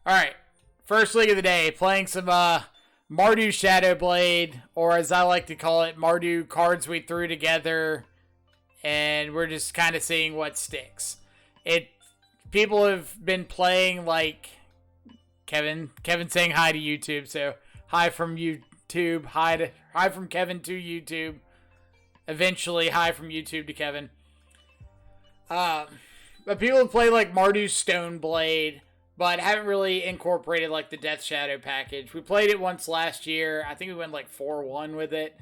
Alright, first league of the day, playing some Mardu Shadowblade, or as I like to call it, Mardu cards we threw together, and we're just kind of seeing what sticks. People have been playing like Kevin saying hi to YouTube, so hi from YouTube, hi from Kevin to YouTube, eventually hi from YouTube to Kevin. But people have played like Mardu Stoneblade, but haven't really incorporated like the Death Shadow package. We played it once last year. I think we went like 4-1 with it.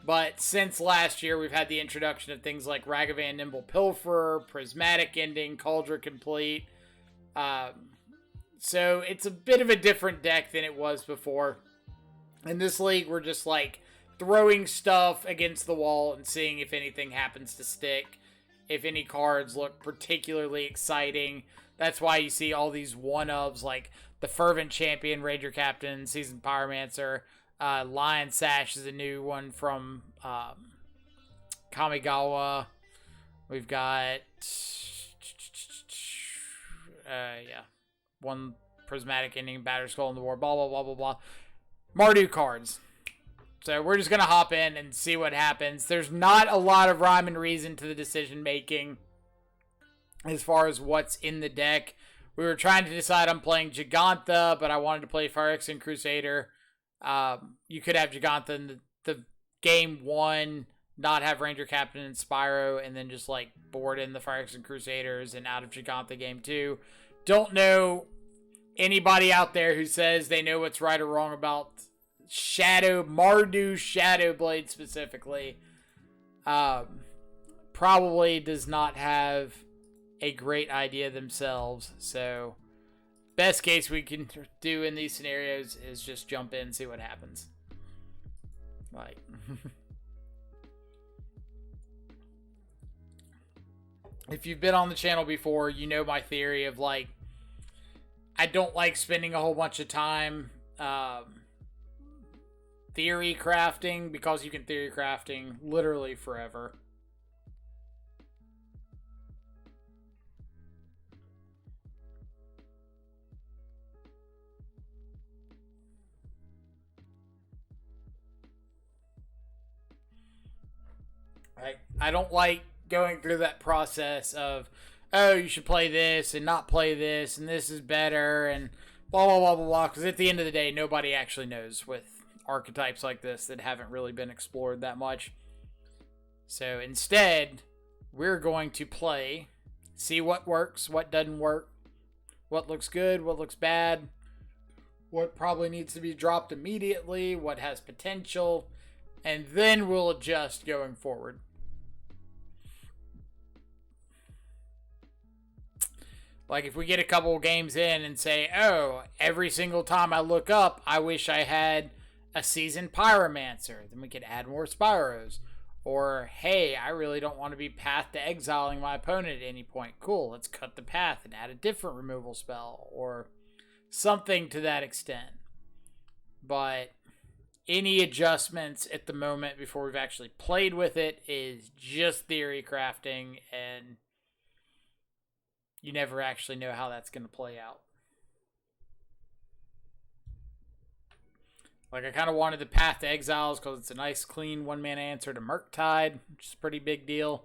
But since last year, we've had the introduction of things like Ragavan Nimble Pilferer, Prismatic Ending, Cauldron Complete. So it's a bit of a different deck than it was before. In this league, we're just like throwing stuff against the wall and seeing if anything happens to stick. If any cards look particularly exciting. That's why you see all these one-ofs like the Fervent Champion, Ranger Captain, Seasoned Pyromancer. Lion Sash is a new one from Kamigawa. We've got one Prismatic Ending, Batter Skull in the War, blah, blah, blah, blah, blah. Mardu cards. So we're just going to hop in and see what happens. There's not a lot of rhyme and reason to the decision making as far as what's in the deck. We were trying to decide on playing Gigantha, but I wanted to play phyrexian Crusader. You could have Gigantha in the game one, not have Ranger Captain and Spyro, and then just like board in the phyrexian Crusaders and out of Gigantha game two. Don't know anybody out there who says they know what's right or wrong about Mardu Shadowblade specifically. Probably does not have a great idea themselves. So best case we can do in these scenarios is just jump in and see what happens. Like if you've been on the channel before, you know my theory of like I don't like spending a whole bunch of time theory crafting, because you can theory crafting literally forever. I don't like going through that process of, oh, you should play this and not play this, and this is better, and blah, blah, blah, blah, blah. Because at the end of the day, nobody actually knows with archetypes like this that haven't really been explored that much. So instead, we're going to play, see what works, what doesn't work, what looks good, what looks bad, what probably needs to be dropped immediately, what has potential, and then we'll adjust going forward. Like if we get a couple games in and say, oh, every single time I look up, I wish I had a Seasoned Pyromancer, then we could add more Spyros. Or, hey, I really don't want to be path to exiling my opponent at any point. Cool, let's cut the path and add a different removal spell. Or something to that extent. But any adjustments at the moment before we've actually played with it is just theory crafting, and you never actually know how that's going to play out. Like, I kind of wanted the Path to Exiles because it's a nice, clean one-mana answer to Murktide, which is a pretty big deal.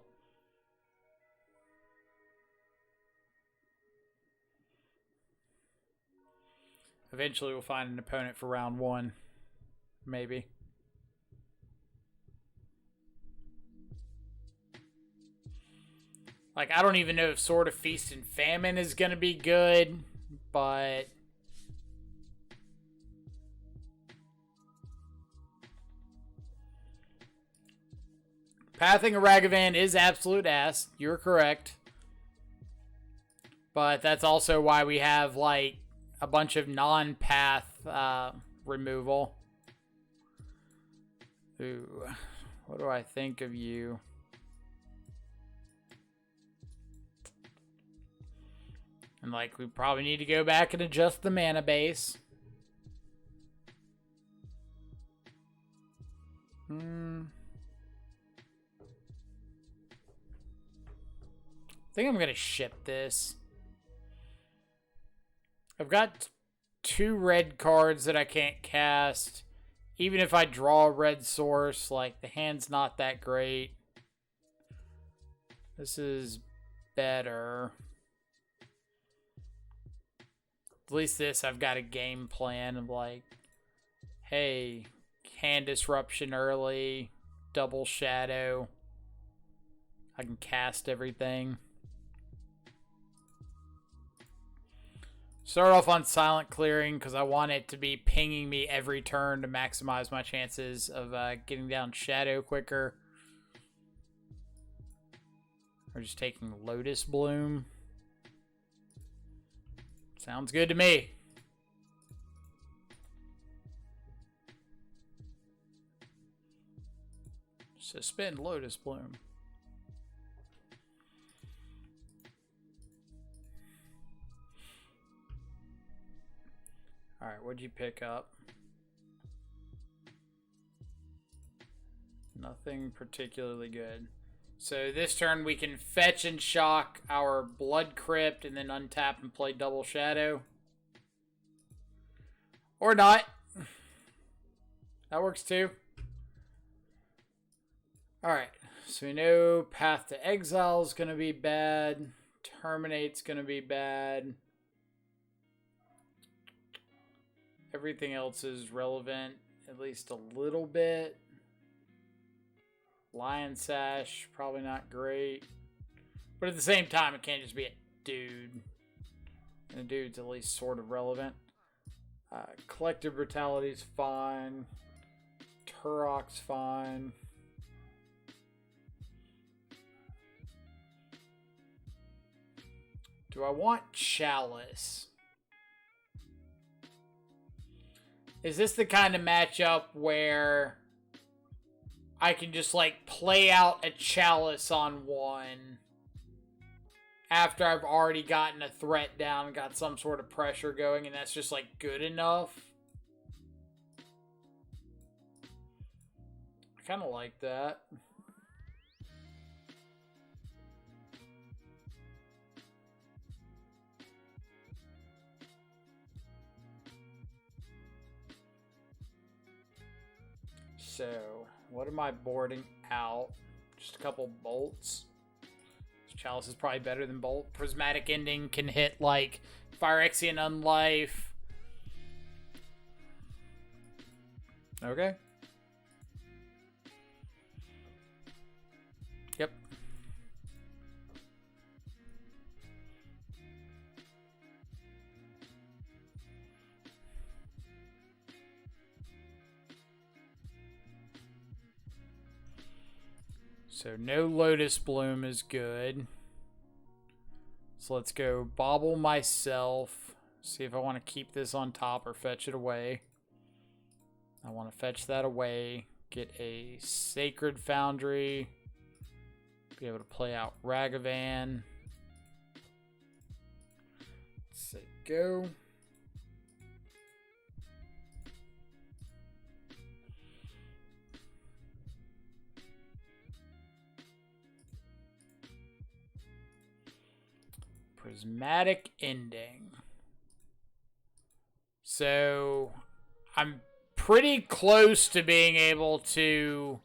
Eventually, we'll find an opponent for round one. Maybe. Like, I don't even know if Sword of Feast and Famine is going to be good, but Pathing a Ragavan is absolute ass. You're correct. But that's also why we have, like, a bunch of non-path removal. Ooh, what do I think of you? And, like, we probably need to go back and adjust the mana base. I think I'm going to ship this. I've got 2 red cards that I can't cast. Even if I draw a red source, like, the hand's not that great. This is better. At least this, I've got a game plan of like, hey, hand disruption early, double shadow. I can cast everything. Start off on silent clearing because I want it to be pinging me every turn to maximize my chances of getting down shadow quicker. Or just taking Lotus Bloom. Sounds good to me. Suspend Lotus Bloom. Alright, what'd you pick up? Nothing particularly good. So this turn we can fetch and shock our Blood Crypt and then untap and play double shadow. Or not. That works too. Alright, so we know Path to Exile is going to be bad. Terminate's going to be bad. Everything else is relevant, at least a little bit. Lion Sash, probably not great. But at the same time, it can't just be a dude. And a dude's at least sort of relevant. Collective Brutality's fine. Turok's fine. Do I want Chalice? Is this the kind of matchup where I can just, like, play out a Chalice on one after I've already gotten a threat down and got some sort of pressure going, and that's just, like, good enough? I kind of like that. So, what am I boarding out? Just a couple bolts. Chalice is probably better than bolt. Prismatic Ending can hit like Phyrexian Unlife. Okay. Yep. So no Lotus Bloom is good. So let's go Bauble myself. See if I want to keep this on top or fetch it away. I want to fetch that away. Get a Sacred Foundry. Be able to play out Ragavan. Let's say go. Prismatic Ending. So I'm pretty close to being able to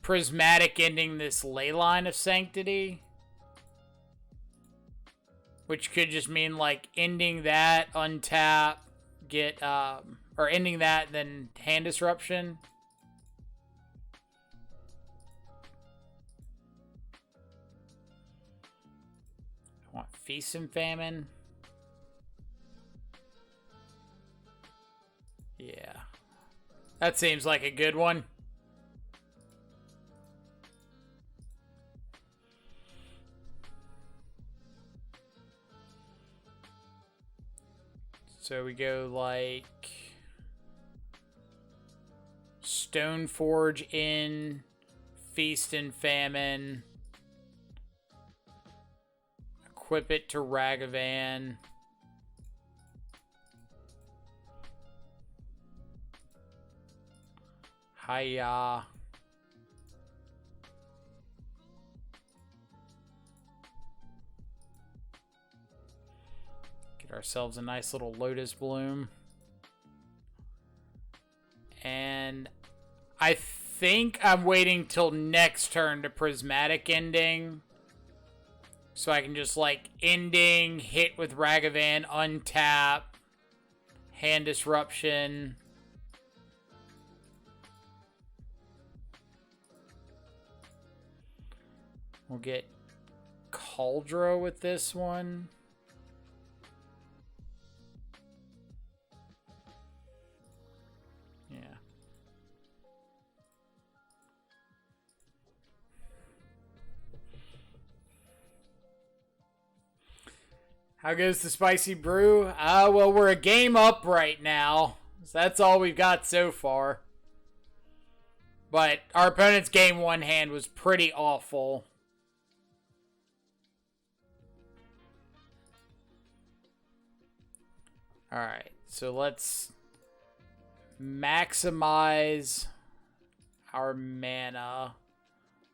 Prismatic Ending this Leyline of Sanctity, which could just mean like ending that, untap, get or ending that, then hand disruption. I want Feast and Famine. Yeah. That seems like a good one. So we go like Stoneforge in, Feast and Famine. Equip it to Ragavan. Hiya. Get ourselves a nice little Lotus Bloom. And I think I'm waiting till next turn to prismatic ending. So I can just, like, ending, hit with Ragavan, untap, hand disruption. We'll get Cauldro with this one. Yeah. How goes the spicy brew? Well, we're a game up right now. So that's all we've got so far. But our opponent's game one hand was pretty awful. Alright, so let's maximize our mana.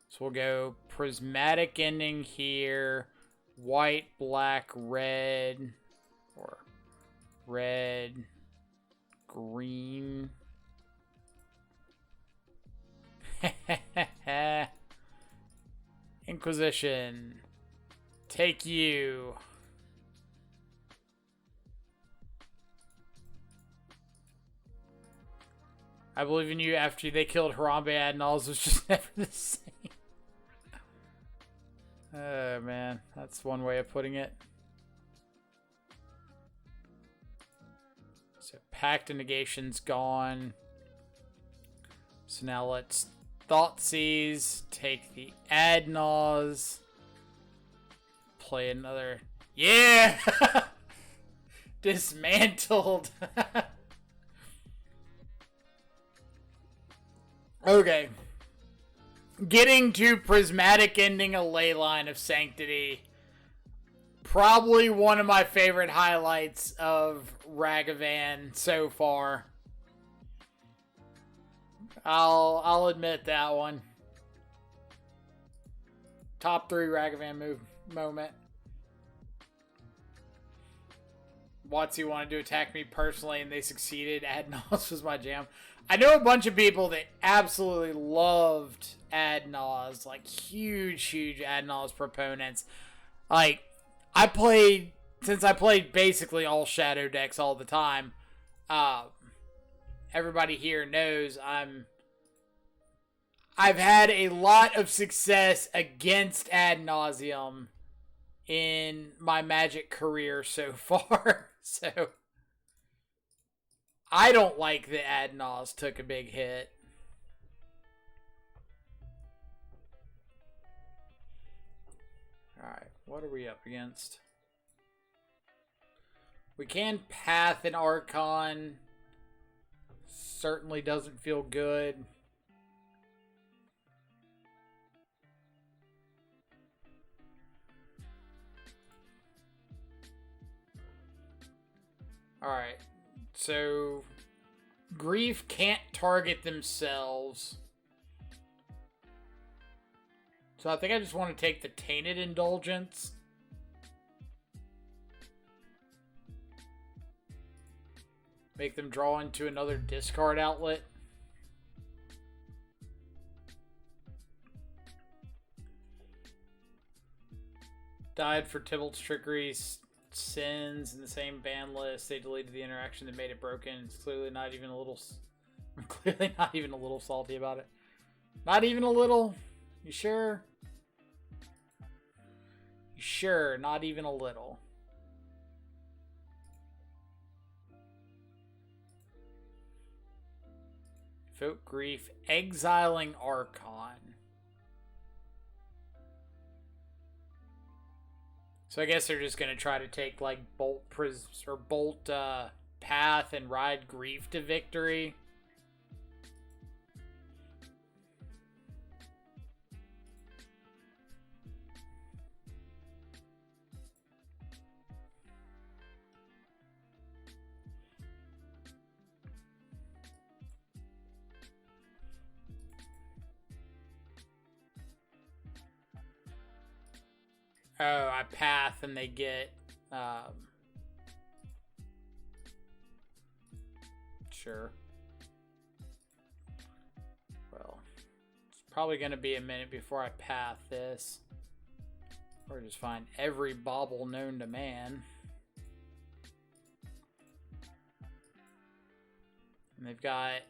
So we'll go prismatic ending here. White, black, red, or red, green. Inquisition, take you. I believe in you after they killed Harambe Adnals was just never the same. Oh, man. That's one way of putting it. So, Pact of Negation's gone. So now let's Thoughtseize, take the Adnals, play another... Yeah! Dismantled! Okay. Getting to prismatic ending a Leyline of Sanctity. Probably one of my favorite highlights of Ragavan so far. I'll admit that one. Top 3 Ragavan moment. WotC wanted to attack me personally and they succeeded. Adnos was my jam. I know a bunch of people that absolutely loved Adnos, like huge Adnos proponents. Like, since I played basically all shadow decks all the time, everybody here knows I've had a lot of success against Ad Nauseum in my Magic career so far. So I don't like that Adnos took a big hit. Alright, what are we up against? We can Path an Archon. Certainly doesn't feel good. Alright, so Grief can't target themselves. So I think I just want to take the Tainted Indulgence. Make them draw into another discard outlet. Died for Tybalt's Trickery. Sins in the same ban list. They deleted the interaction that made it broken. It's clearly not even a little... I'm clearly not even a little salty about it. Not even a little? You sure? You sure? Not even a little. Vote Grief. Exiling Archon. So I guess they're just going to try to take, like, Bolt Path and ride Grief to victory. Oh, I Path and they get, sure. probably going to be a minute before I path this. Or just find every bauble known to man. And they've got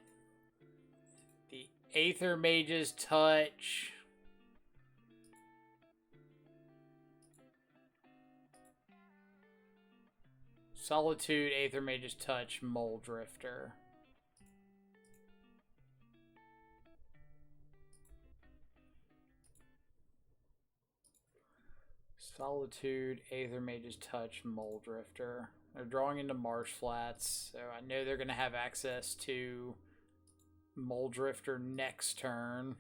the Aethermage's Touch. Solitude, Aethermage's Touch, Mole Drifter. Solitude, Aethermage's Touch, Mole Drifter. They're drawing into Marsh Flats, so I know they're going to have access to Mole Drifter next turn.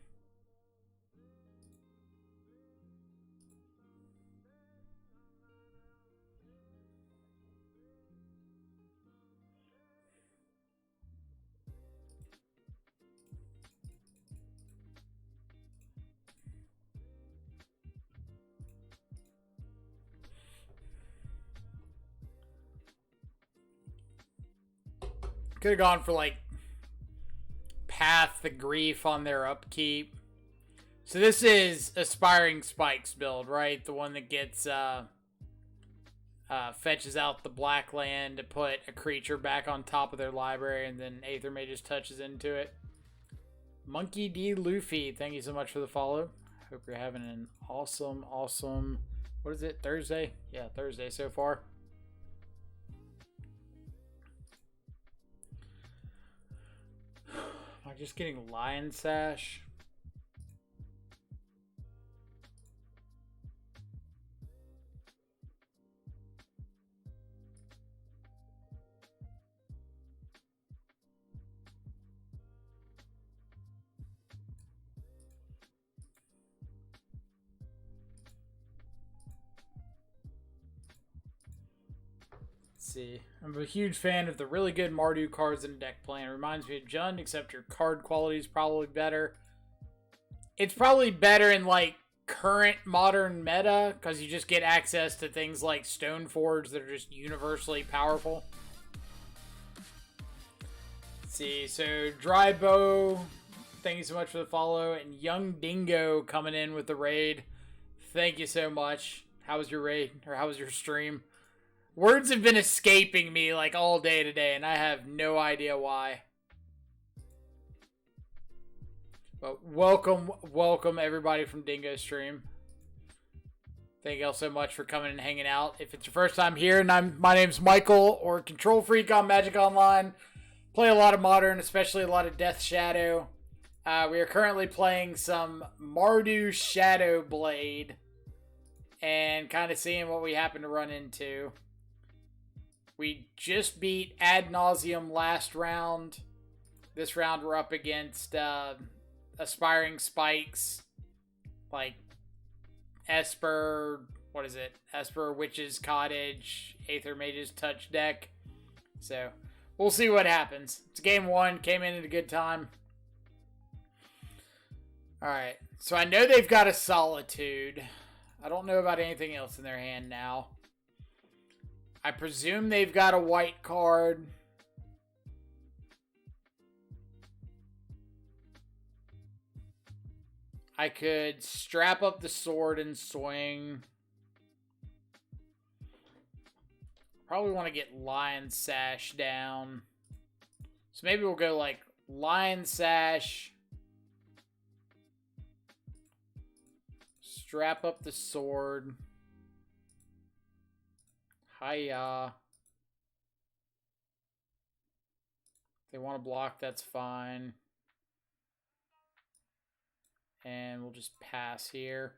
Could have gone for, like, Path the Grief on their upkeep. So this is Aspiring Spikes build, right? The one that gets, fetches out the black land to put a creature back on top of their library, and then Aethermage just touches into it. Monkey D. Luffy, thank you so much for the follow. Hope you're having an awesome, what is it, Thursday? Yeah, Thursday so far. Am I just getting Lion Sash? See, I'm a huge fan of the really good Mardu cards in the deck plan. It reminds me of Jund, except your card quality is probably better. It's probably better in, like, current modern meta, because you just get access to things like Stoneforges that are just universally powerful. Let's see, so Drybow, thank you so much for the follow, and Young Dingo coming in with the raid. Thank you so much. How was your raid, or how was your stream? Words have been escaping me, like, all day today, and I have no idea why. But welcome everybody from Dingo Stream. Thank you all so much for coming and hanging out. If it's your first time here, and my name's Michael, or Control Freak on Magic Online. Play a lot of Modern, especially a lot of Death Shadow. We are currently playing some Mardu Shadowblade, and kind of seeing what we happen to run into. We just beat Ad Nauseum last round. This round we're up against Aspiring Spikes, like Esper, what is it? Esper, Witch's Cottage, Aethermage's Touch deck. So, we'll see what happens. It's game one, came in at a good time. Alright, so I know they've got a Solitude. I don't know about anything else in their hand now. I presume they've got a white card. I could strap up the sword and swing. Probably want to get Lion Sash down. So maybe we'll go like Lion Sash. Strap up the sword. Hiya. If they want to block, that's fine. And we'll just pass here.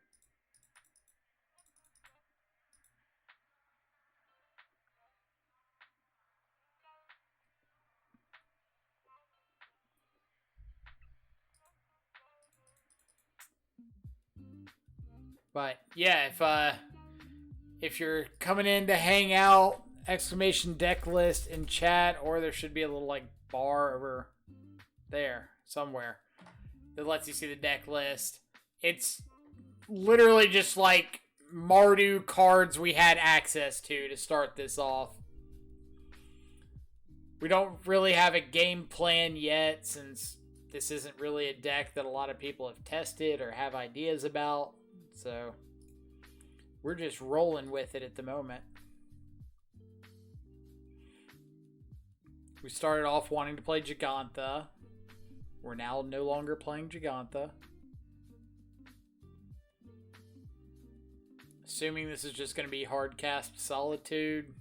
But yeah, if you're coming in to hang out, exclamation deck list in chat, or there should be a little like bar over there somewhere that lets you see the deck list. It's literally just like Mardu cards we had access to start this off. We don't really have a game plan yet since this isn't really a deck that a lot of people have tested or have ideas about. So we're just rolling with it at the moment. We started off wanting to play Gigantha. We're now no longer playing Gigantha. Assuming this is just going to be hard cast Solitude.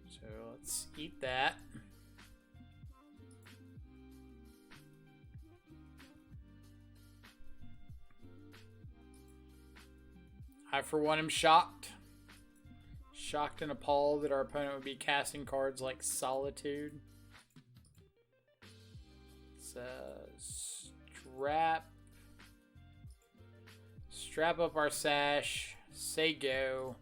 So let's eat that. I, for one, am shocked. Shocked and appalled that our opponent would be casting cards like Solitude. It's strap up our sash, say go.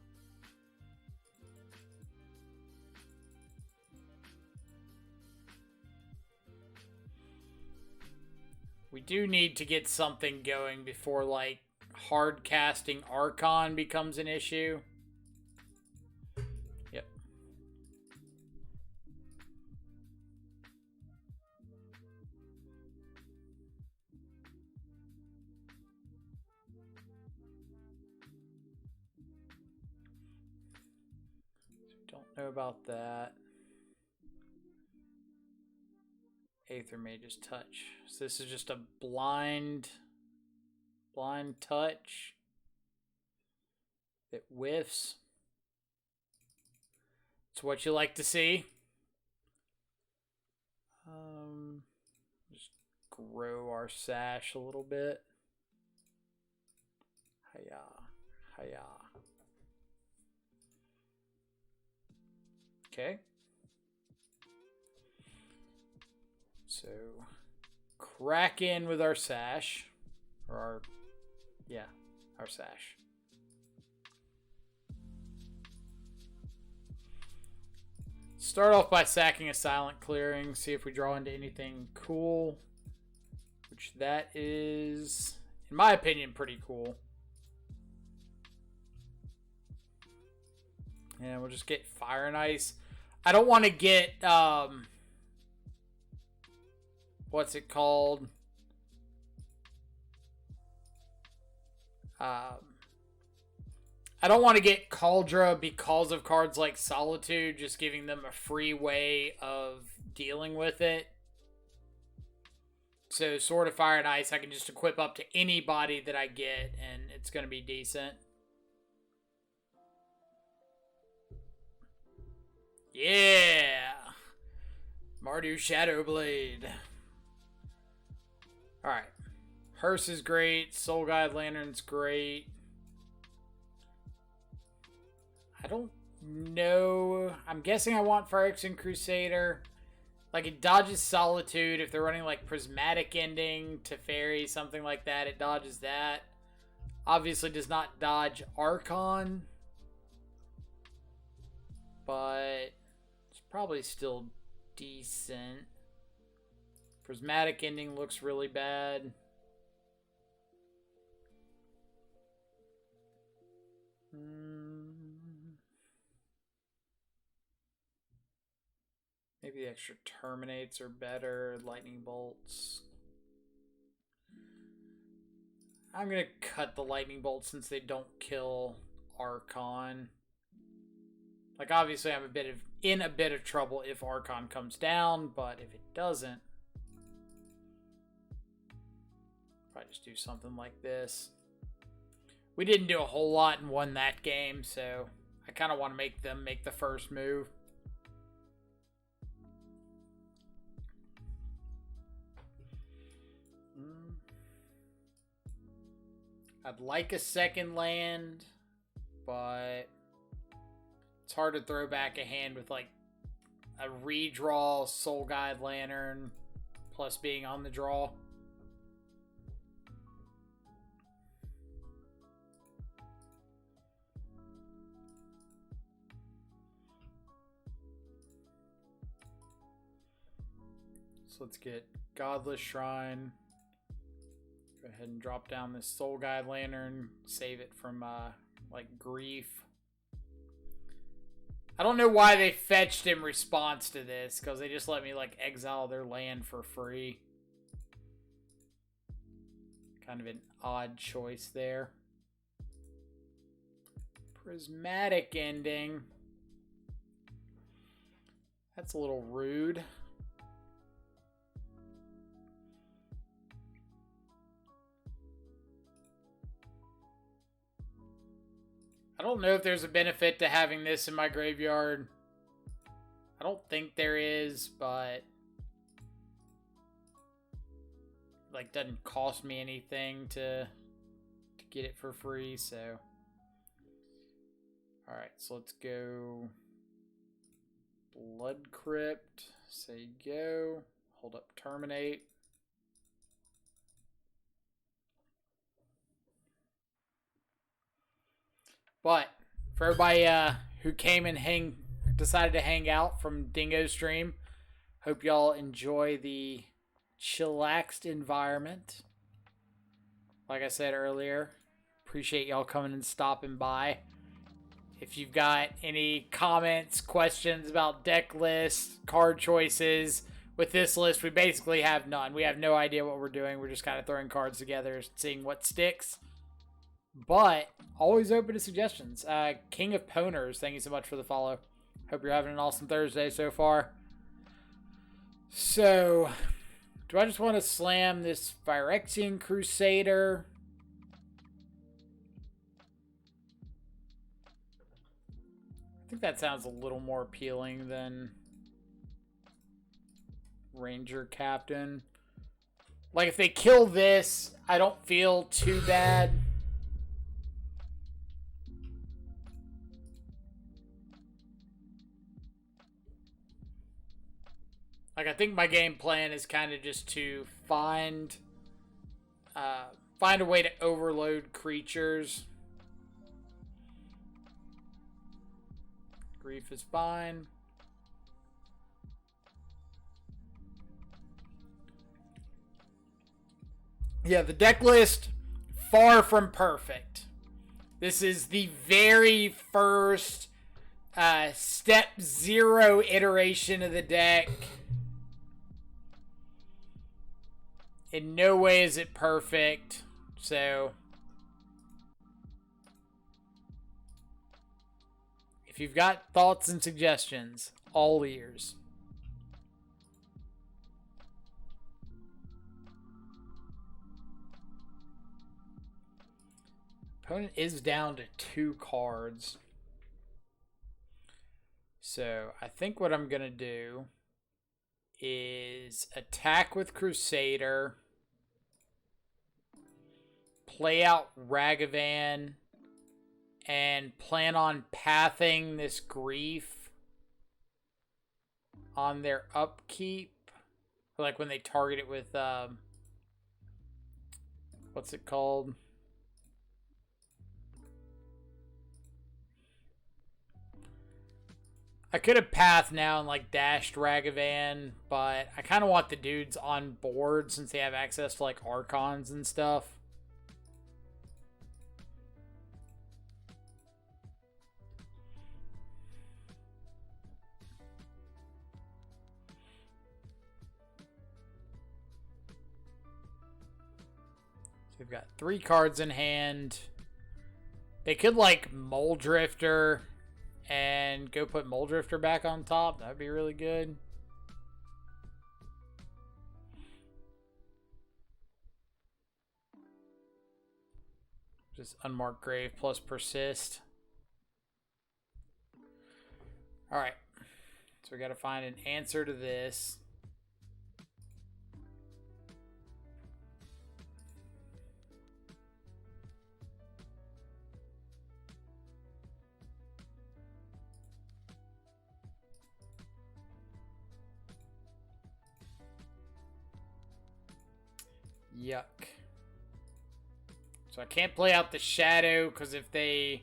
We do need to get something going before, like, hard casting Archon becomes an issue. Yep. Don't know about that. Aethermage's touch. So this is just a blind touch that whiffs. It's what you like to see. Just grow our sash a little bit. Hiya, hiya. Okay. So, crack in with our sash. Or our sash. Start off by sacking a silent clearing, see if we draw into anything cool. Which that is, in my opinion, pretty cool. And we'll just get Fire and Ice. I don't want to get, what's it called? I don't want to get Cauldra because of cards like Solitude, just giving them a free way of dealing with it. So Sword of Fire and Ice, I can just equip up to anybody that I get, and it's going to be decent. Yeah! Mardu Shadowblade. Alright. Hearse is great. Soul Guide Lantern's great. I don't know. I'm guessing I want phyrexian Crusader. Like, it dodges Solitude. If they're running, like, Prismatic Ending, Teferi, something like that, it dodges that. Obviously does not dodge Archon. But it's probably still decent. Prismatic Ending looks really bad. Maybe the extra Terminates are better. Lightning Bolts. I'm going to cut the Lightning Bolts since they don't kill Archon. Like, obviously I'm in a bit of trouble if Archon comes down, but if it doesn't, probably just do something like this. We didn't do a whole lot and won that game, so I kind of want to make them make the first move. I'd like a second land, but it's hard to throw back a hand with like a redraw Soul Guide Lantern plus being on the draw. So let's get Godless Shrine. Go ahead and drop down this Soul Guide Lantern. Save it from, like, grief. I don't know why they fetched in response to this, because they just let me, like, exile their land for free. Kind of an odd choice there. Prismatic ending. That's a little rude. I don't know if there's a benefit to having this in my graveyard. I don't think there is, but like doesn't cost me anything to get it for free, so alright, so let's go Blood Crypt, say go, hold up terminate. But for everybody who came and decided to hang out from Dingo Stream, hope y'all enjoy the chillaxed environment. Like I said earlier, appreciate y'all coming and stopping by. If you've got any comments, questions about deck lists, card choices, with this list, we basically have none. We have no idea what we're doing. We're just kind of throwing cards together, seeing what sticks. But always open to suggestions. King of Poners, thank you so much for the follow. Hope you're having an awesome Thursday so far. So, do I just want to slam this Phyrexian Crusader? I think that sounds a little more appealing than Ranger Captain. Like, if they kill this, I don't feel too bad. Like, I think my game plan is kind of just to find a way to overload creatures. Grief is fine. Yeah, the deck list, far from perfect. This is the very first step 0 iteration of the deck. In no way is it perfect, so if you've got thoughts and suggestions, all ears. Opponent is down to 2 cards. So I think what I'm going to do is attack with Crusader, play out Ragavan, and plan on pathing this Grief on their upkeep. Like when they target it with, what's it called? I could have pathed now and like dashed Ragavan, but I kind of want the dudes on board since they have access to like Archons and stuff. So we've got 3 cards in hand. They could like Mole Drifter and go put Mole Drifter back on top. That'd be really good. Just Unmarked Grave plus Persist. Alright. So we gotta find an answer to this. Yuck. So I can't play out the Shadow because if they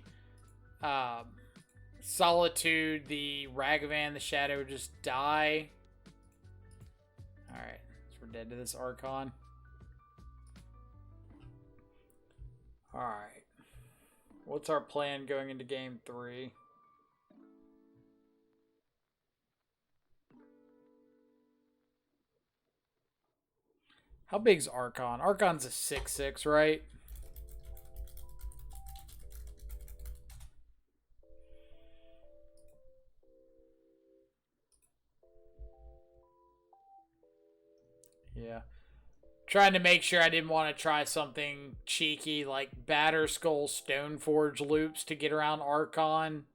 Solitude the Ragavan, the Shadow would just die. Alright, so we're dead to this Archon. Alright. What's our plan going into game 3? How big's Archon? Archon's a 6/6, right? Yeah. Trying to make sure I didn't want to try something cheeky like Batterskull Stoneforge loops to get around Archon.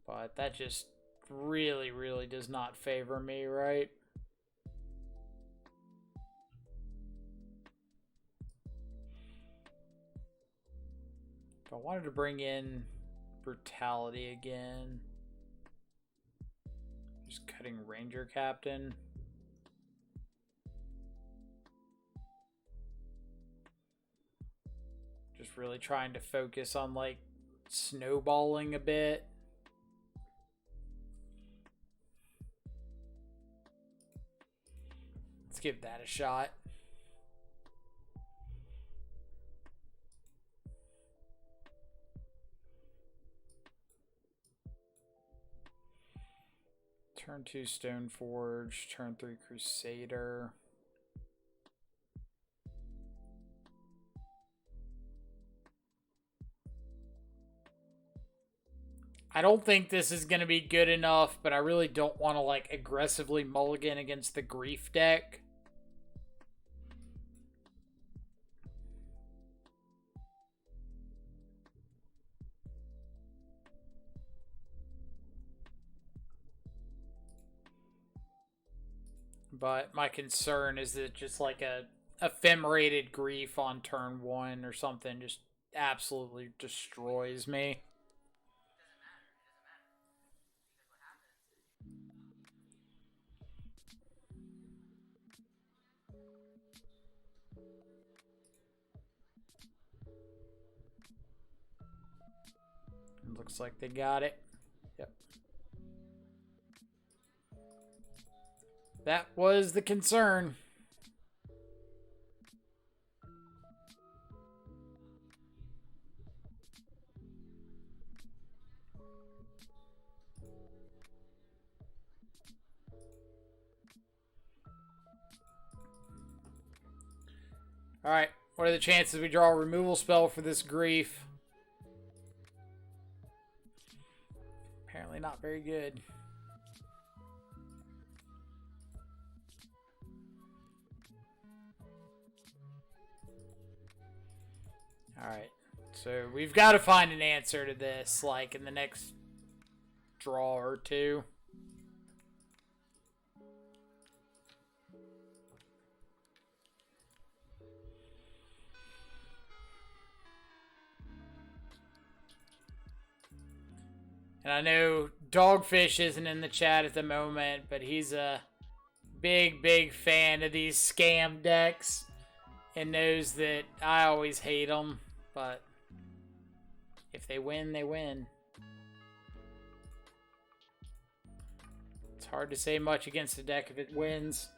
But that just really, really does not favor me, right? If I wanted to bring in Brutality again. Just cutting Ranger Captain. Just really trying to focus on, like, snowballing a bit. Let's give that a shot. Turn 2 Stoneforge, turn 3 Crusader. I don't think this is going to be good enough, but I really don't want to, like, aggressively mulligan against the Grief deck. But my concern is that just like a ephemerated Grief on turn 1 or something just absolutely destroys me. It looks like they got it. Yep. That was the concern. Alright, what are the chances we draw a removal spell for this Grief? Apparently not very good. Alright, so we've got to find an answer to this, like, in the next draw or two. And I know Dogfish isn't in the chat at the moment, but he's a big, big fan of these scam decks and knows that I always hate them, but if they win, they win. It's hard to say much against a deck if it wins.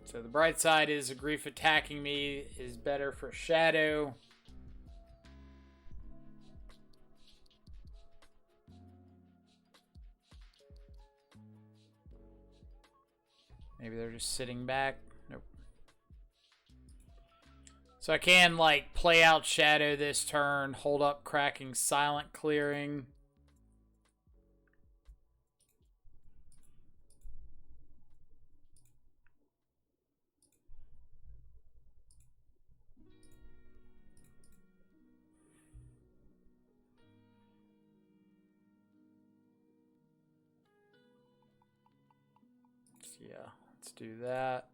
So the bright side is a Grief attacking me is better for Shadow. Maybe they're just sitting back. Nope. So I can, like, play out Shadow this turn, hold up Cracking Silent Clearing. Yeah, let's do that.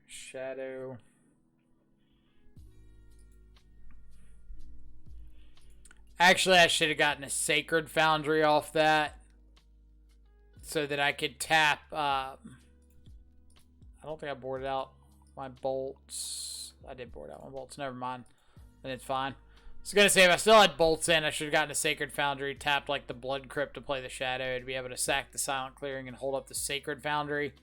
Shadow. Actually, I should have gotten a Sacred Foundry off that so that I could tap. I don't think I boarded out my bolts. I did board out my bolts. Never mind. Then it's fine. was gonna say, if I still had bolts in, I should have gotten a Sacred Foundry, tapped like the Blood Crypt to play the Shadow, to be able to sack the Silent Clearing and hold up the Sacred Foundry.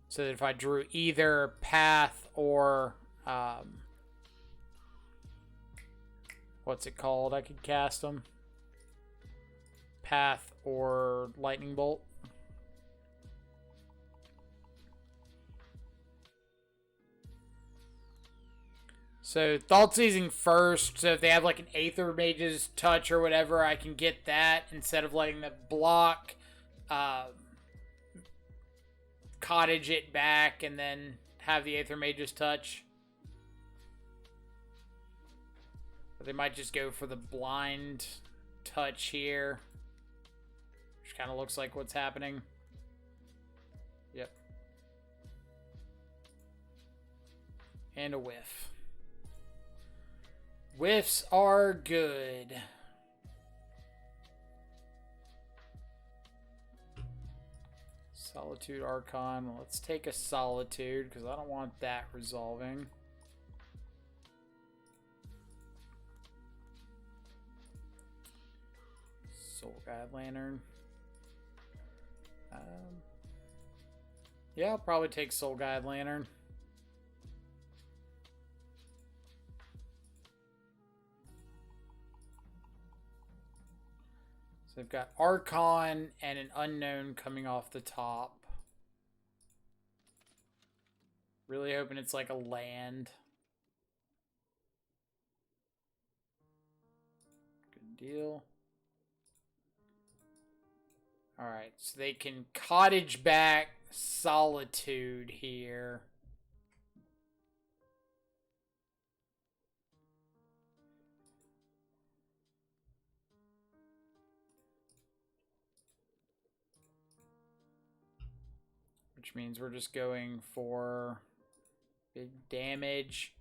So that if I drew either Path or, what's it called? I could cast them. Path or Lightning Bolt. So Thoughtseizing first, so if they have like an Aethermage's touch or whatever, I can get that instead of letting the block cottage it back and then have the Aethermage's touch. But they might just go for the blind touch here, which kind of looks like what's happening. Yep. And a whiff. Whiffs are good. Solitude Archon. Let's take a Solitude, because I don't want that resolving. Soul Guide Lantern. Yeah, I'll probably take Soul Guide Lantern. They've got Archon and an Unknown coming off the top. Really hoping it's like a land. Good deal. Alright, so they can cottage back Solitude here. Which means we're just going for big damage.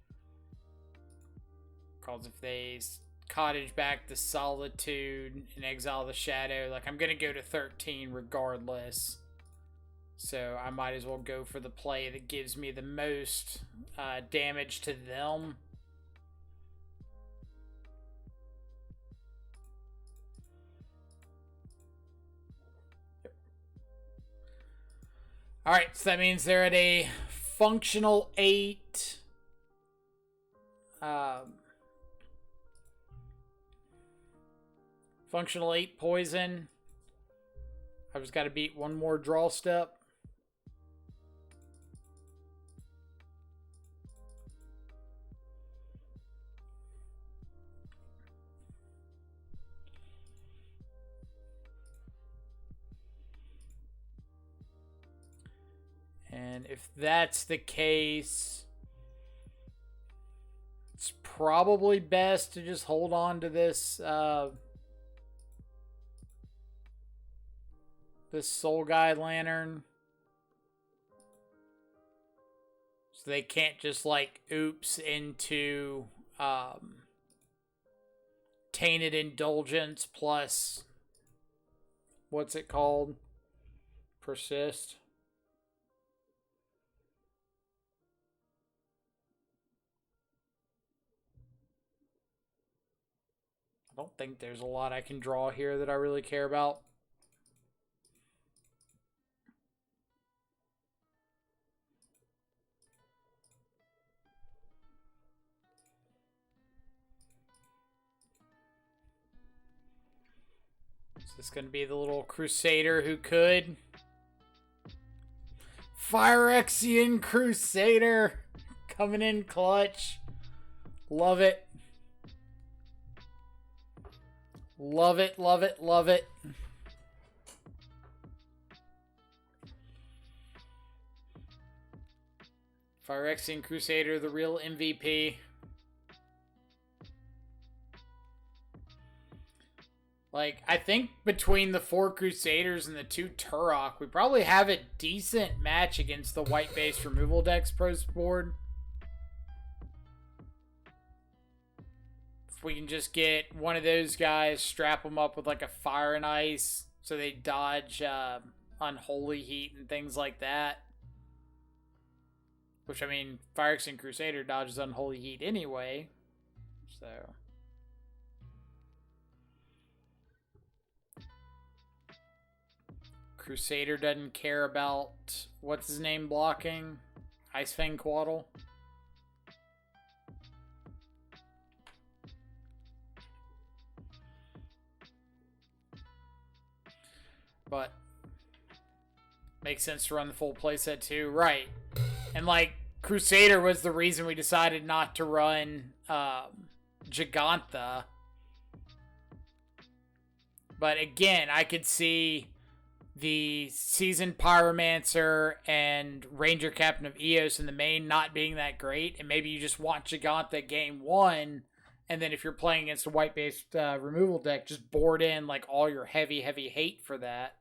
Because if they cottage back the Solitude and exile the Shadow, like I'm going to go to 13 regardless. So I might as well go for the play that gives me the most damage to them. Alright, so that means they're at a functional 8. Functional 8 poison. I've just got to beat one more draw step. And if that's the case, it's probably best to just hold on to this this Soul Guide Lantern. So they can't just like oops into Tainted Indulgence plus what's it called? Persist. I don't think there's a lot I can draw here that I really care about. Is this going to be the little Crusader who could? Phyrexian Crusader coming in clutch. Love it. Love it, love it, love it. Phyrexian Crusader, the real MVP. Like, I think between the 4 Crusaders and the 2 Turok, we probably have a decent match against the white-based removal decks post board. If we can just get one of those guys, strap them up with like a Fire and Ice so they dodge Unholy Heat and things like that. Which, I mean, phyrexian crusader dodges unholy heat anyway. So... Crusader doesn't care about... What's his name blocking? Icefang Quaddle? But... Makes sense to run the full playset too. Right. And, like, Crusader was the reason we decided not to run Gigantha. But again, I could see the Seasoned Pyromancer and Ranger Captain of Eos in the main not being that great. And maybe you just want Gigantha game 1. And then if you're playing against a white-based removal deck, just board in, like, all your heavy, heavy hate for that.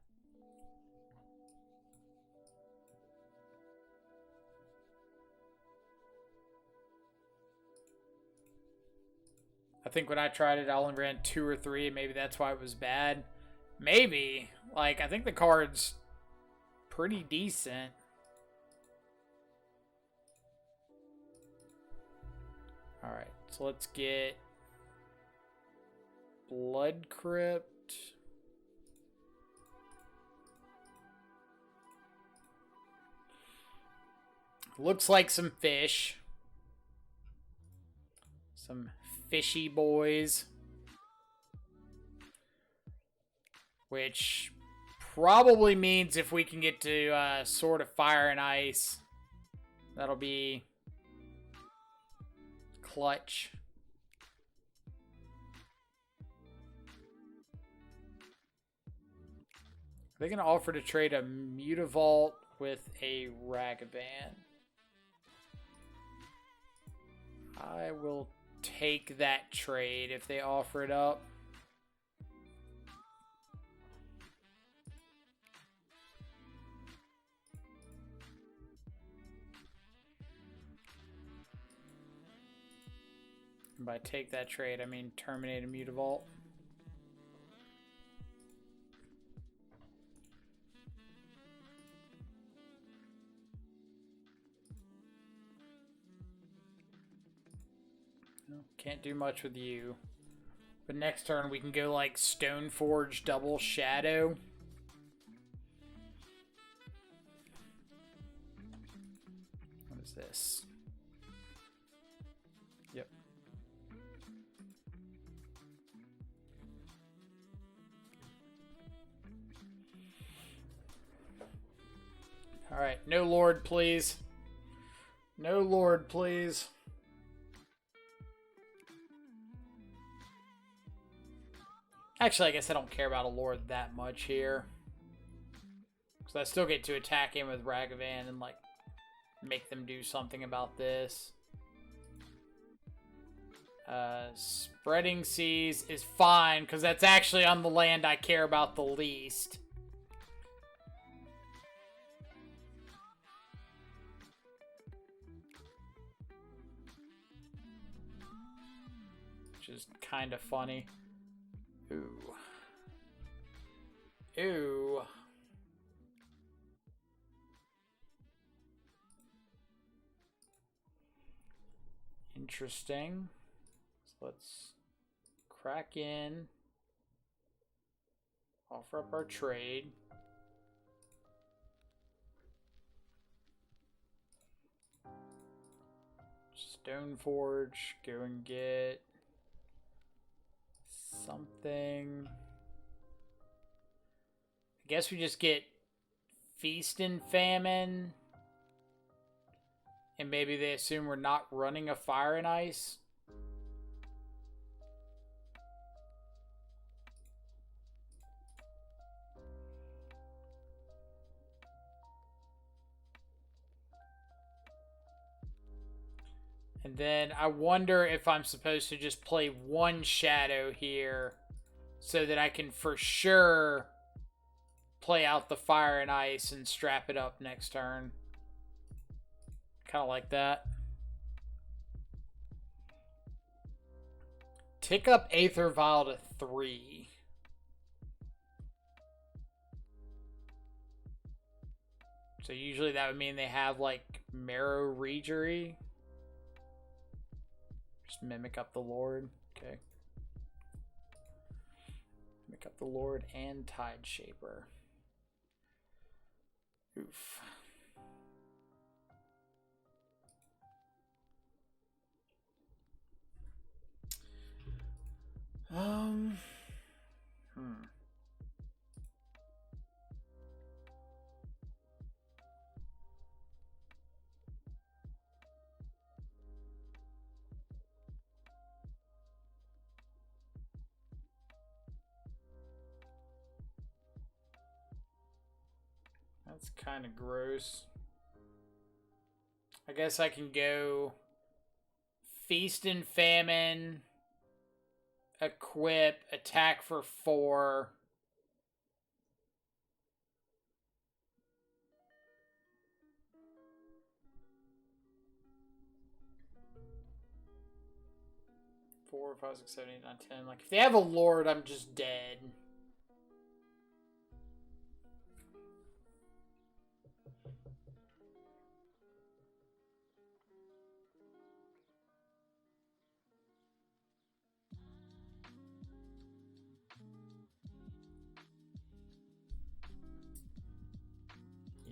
I think when I tried it, I only ran 2 or 3, and maybe that's why it was bad. Maybe. Like, I think the card's pretty decent. Alright, so let's get Blood Crypt. Looks like some fish. Some fishy boys. Which probably means if we can get to Sword of Fire and Ice, that'll be clutch. Are they going to offer to trade a Mutavault with a Ragavan? I will take that trade if they offer it up. And by take that trade, I mean terminate a Mutavault. Can't do much with you. But next turn we can go like Stoneforge double Shadow. What is this? Yep. Alright, no Lord, please. No Lord, please. Actually, I guess I don't care about a Lord that much here. Because I still get to attack him with Ragavan and, like, make them do something about this. Spreading Seas is fine, because that's actually on the land I care about the least. Which is kind of funny. Ooh. Ooh. Interesting. So let's crack in. Offer up our trade. Stoneforge. Go and get something. I guess we just get Feast and Famine. And maybe they assume we're not running a Fire and Ice. And then I wonder if I'm supposed to just play one Shadow here so that I can for sure play out the Fire and Ice and strap it up next turn. Kind of like that. Tick up Aether Vial to 3. So usually that would mean they have, like, Marrow Regery. Just mimic up the Lord. Okay. Mimic up the Lord and Tide Shaper. Oof. That's kind of gross. I guess I can go Feast and Famine, equip, attack for 4. Four, 5, 6, 7, 8, 9, 10. Like, if they have a Lord, I'm just dead.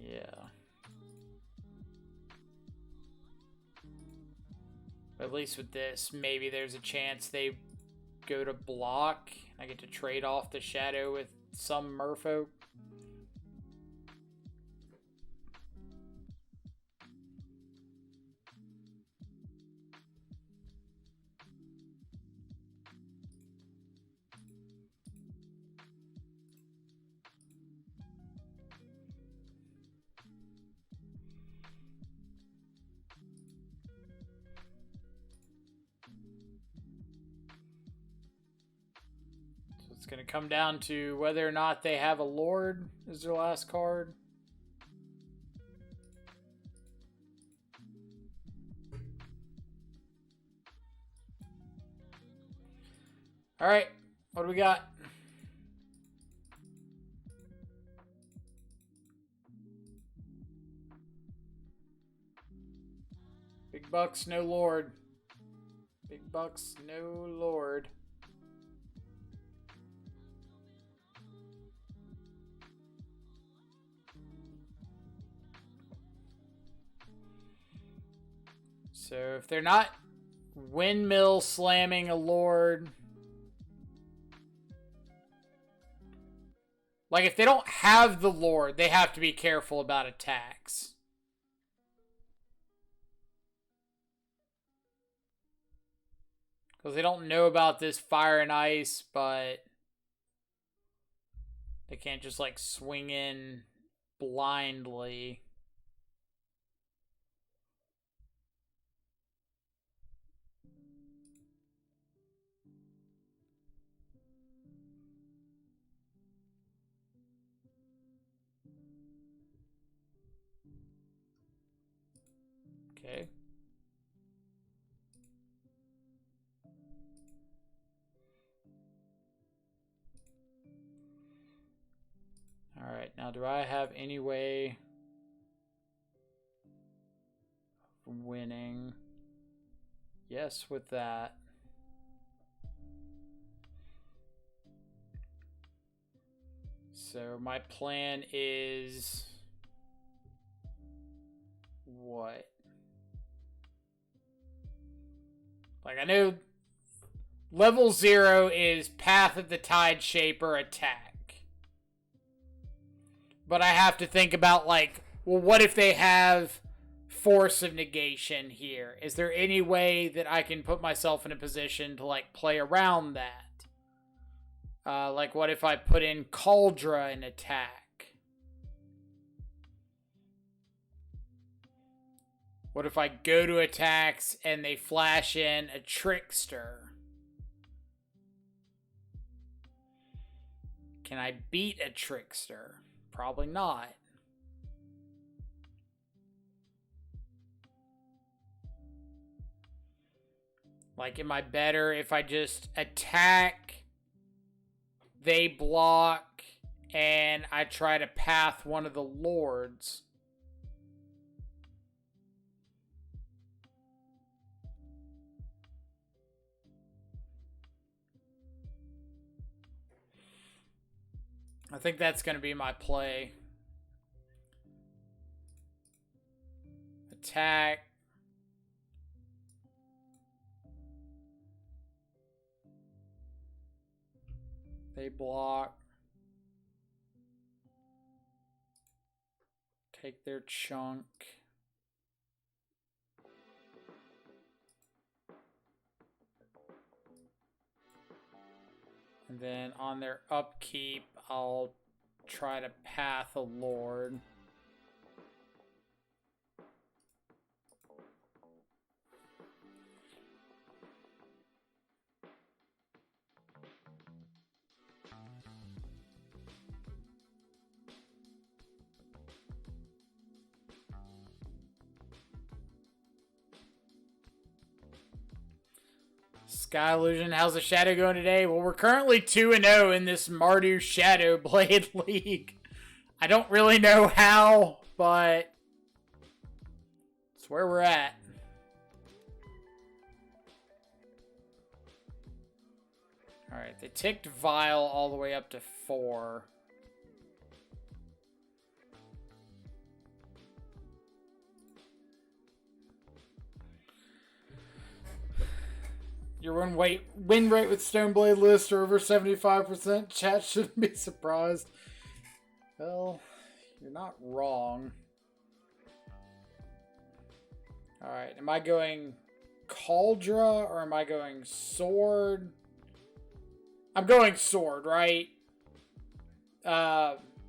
Yeah. But at least with this, maybe there's a chance they go to block. I get to trade off the shadow with some Merfolk. It's going to come down to whether or not they have a Lord as their last card. All right, what do we got? Big bucks, no Lord. Big bucks, no Lord. So if they're not windmill slamming a Lord, like if they don't have the Lord, they have to be careful about attacks. Because they don't know about this fire and ice, but they can't just like swing in blindly. Okay. Alright, now do I have any way of winning? Yes, with that. So my plan is what? Like I know level 0 is Path of the Tide Shaper attack. But I have to think about like, well, what if they have Force of Negation here? Is there any way that I can put myself in a position to like play around that? Like what if I put in Cauldra and attack? What if I go to attacks and they flash in a Trickster? Can I beat a Trickster? Probably not. Like, am I better if I just attack, they block, and I try to path one of the Lords? I think that's going to be my play. Attack. They block. Take their chunk. And then on their upkeep, I'll try to Path a Lord. Sky Illusion, how's the Shadow going today? Well, we're currently 2-0 in this Mardu Shadowblade League. I don't really know how, but it's where we're at. Alright, they ticked Vile all the way up to 4. Your win rate with Stoneblade list are over 75%. Chat shouldn't be surprised. Well, you're not wrong. Alright, am I going Cauldra or am I going Sword? I'm going Sword, right?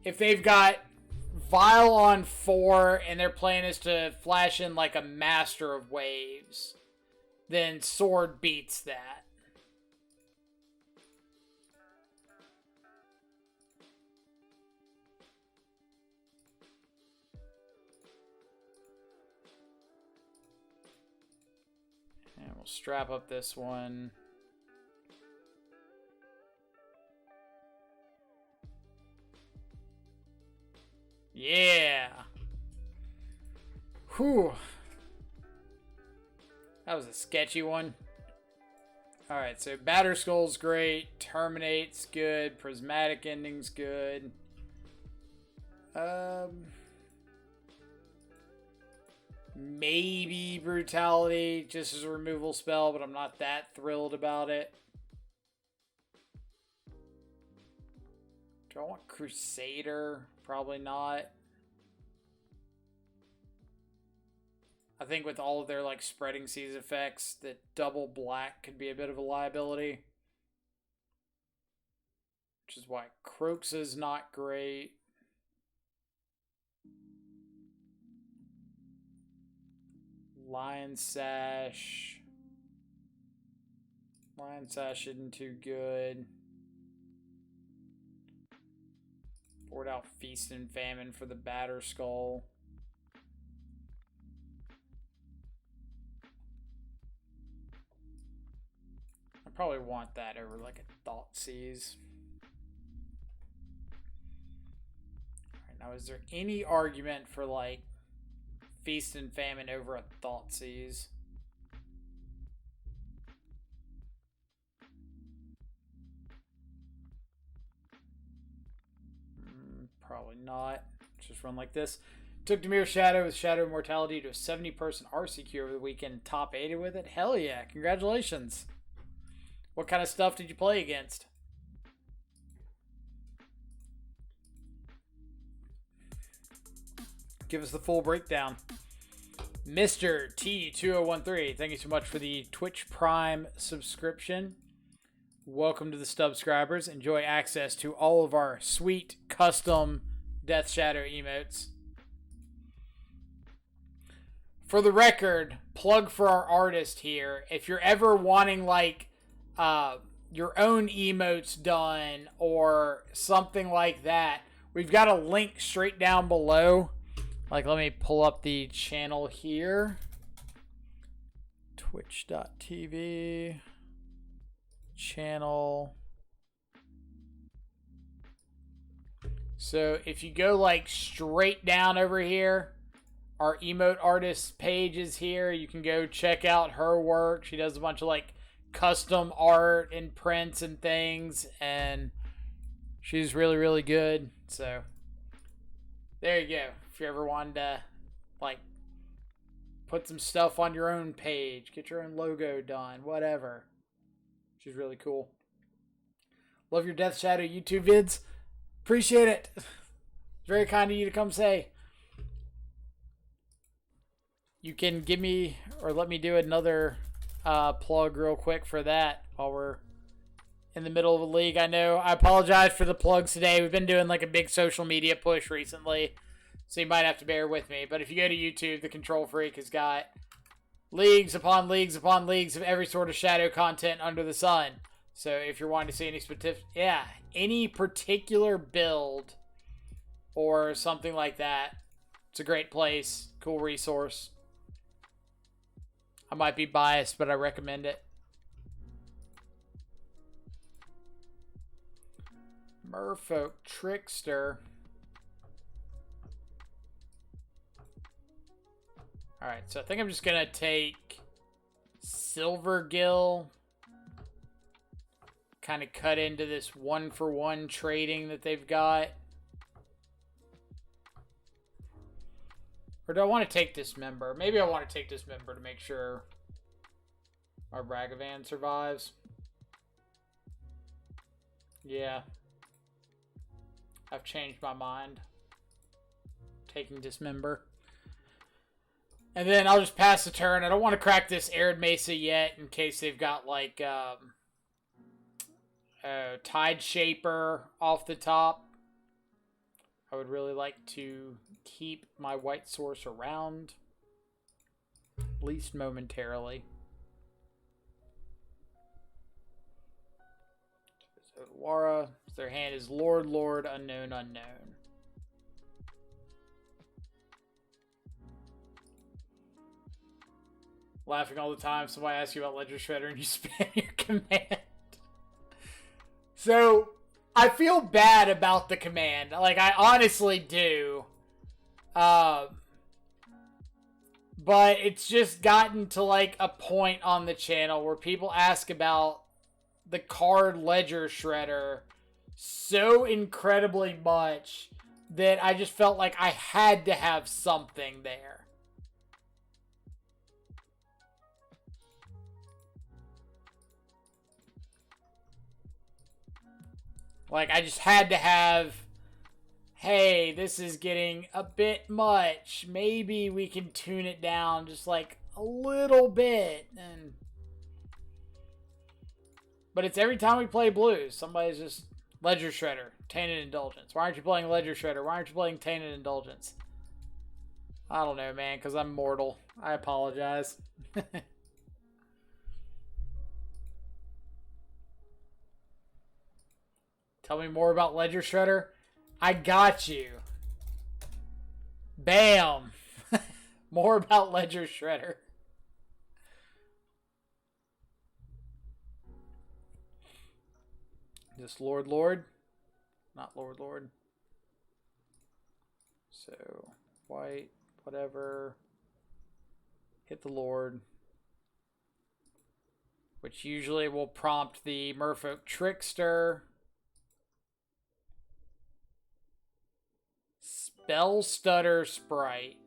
If they've got Vile on 4 and their plan is to flash in like a Master of Waves, then Sword beats that. And we'll strap up this one. Yeah. Whew. That was a sketchy one. Alright, so Batterskull's great. Terminate's good. Prismatic Ending's good. Maybe Brutality, just as a removal spell, but I'm not that thrilled about it. Do I want Crusader? Probably not. I think with all of their like spreading seas effects, that double black could be a bit of a liability. Which is why Croxa's not great. Lion Sash. Lion Sash isn't too good. Board out Feast and Famine for the Batterskull. I probably want that over like a Thoughtseize. Alright, now is there any argument for like Feast and Famine over a Thoughtseize? Probably not. Just run like this. Took Temur Shadow with Shadow Immortality to a 70-person RCQ over the weekend. Top 8 with it. Hell yeah. Congratulations. What kind of stuff did you play against? Give us the full breakdown. Mr. T2013, thank you so much for the Twitch Prime subscription. Welcome to the subscribers. Enjoy access to all of our sweet custom Death Shadow emotes. For the record, plug for our artist here. If you're ever wanting like your own emotes done or something like that, we've got a link straight down below. Like, let me pull up the channel here. Twitch.tv. Channel. So if you go like straight down over here, our emote artist page is here. You can go check out her work. She does a bunch of like custom art and prints and things, and She's really, really good. So, there you go. If you ever wanted to, like, put some stuff on your own page, get your own logo done, whatever. She's really cool. Love your Death Shadow YouTube vids. Appreciate it. Very kind of you to come say. You can give me, or let me do another plug real quick for that while we're in the middle of a league. I know. I apologize for the plugs today. We've been doing like a big social media push recently, so you might have to bear with me. But if you go to YouTube, the Control Freak has got leagues upon leagues upon leagues of every sort of Shadow content under the sun. So if you're wanting to see any particular build or something like that, it's a great place, cool resource. I might be biased, but I recommend it. Merfolk Trickster. Alright, so I think I'm just going to take Silvergill. Kind of cut into this 1-for-1 trading that they've got. Or do I want to take Dismember? Maybe I want to take Dismember to make sure our Ragavan survives. Yeah. I've changed my mind. Taking Dismember. And then I'll just pass the turn. I don't want to crack this Arid Mesa yet in case they've got like Tide Shaper off the top. I would really like to keep my white source around, at least momentarily. So Wara, their hand is Lord, Lord, Unknown, Unknown. Laughing all the time. Somebody asks you about Ledger Shredder and you spam your command. So, I feel bad about the command. Like, I honestly do. But it's just gotten to, like, a point on the channel where people ask about the card Ledger Shredder so incredibly much that I just felt like I had to have something there. Like, I just had to have, hey, this is getting a bit much. Maybe we can tune it down just like a little bit. But it's every time we play blues, somebody's just, Ledger Shredder, Tainted Indulgence. Why aren't you playing Ledger Shredder? Why aren't you playing Tainted Indulgence? I don't know, man, because I'm mortal. I apologize. Tell me more about Ledger Shredder. I got you. Bam. More about Ledger Shredder. Just Lord, Lord. Not Lord, Lord. So, white, whatever. Hit the Lord. Which usually will prompt the Merfolk Trickster. Spell Stutter Sprite.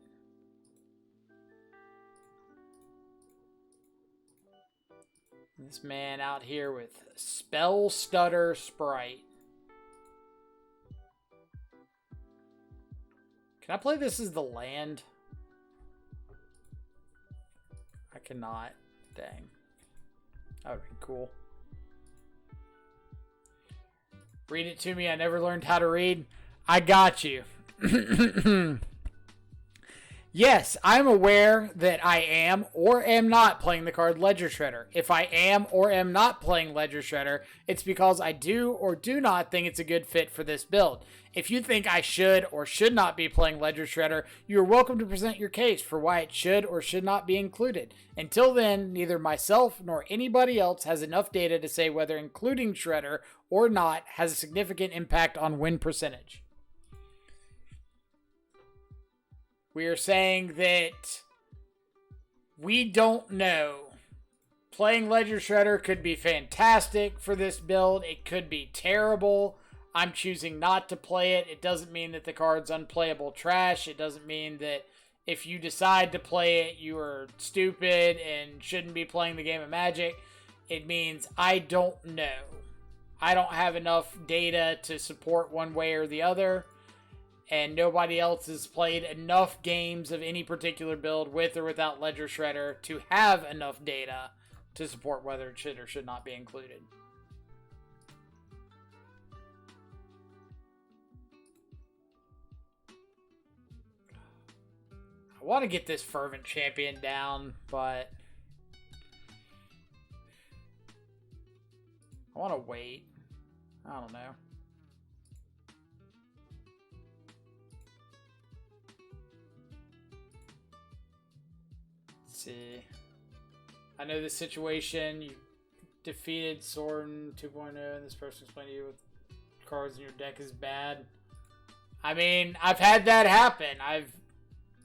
This man out here with Spell Stutter Sprite. Can I play this as the land? I cannot. Dang. That would be cool. Read it to me. I never learned how to read. I got you. Yes, I'm aware that I am or am not playing the card Ledger Shredder. If I am or am not playing Ledger Shredder, it's because I do or do not think it's a good fit for this build. If you think I should or should not be playing Ledger Shredder, you're welcome to present your case for why it should or should not be included. Until then, neither myself nor anybody else has enough data to say whether including Shredder or not has a significant impact on win percentage. We are saying that we don't know. Playing Ledger Shredder could be fantastic for this build. It could be terrible. I'm choosing not to play it. It doesn't mean that the card's unplayable trash. It doesn't mean that if you decide to play it, you are stupid and shouldn't be playing the game of Magic. It means I don't know. I don't have enough data to support one way or the other, and nobody else has played enough games of any particular build with or without Ledger Shredder to have enough data to support whether it should or should not be included. I want to get this Fervent Champion down, but I want to wait. I don't know. Let's see. I know the situation. You defeated Soren 2.0 and this person explained to you what cards in your deck is bad. I mean, I've had that happen. I've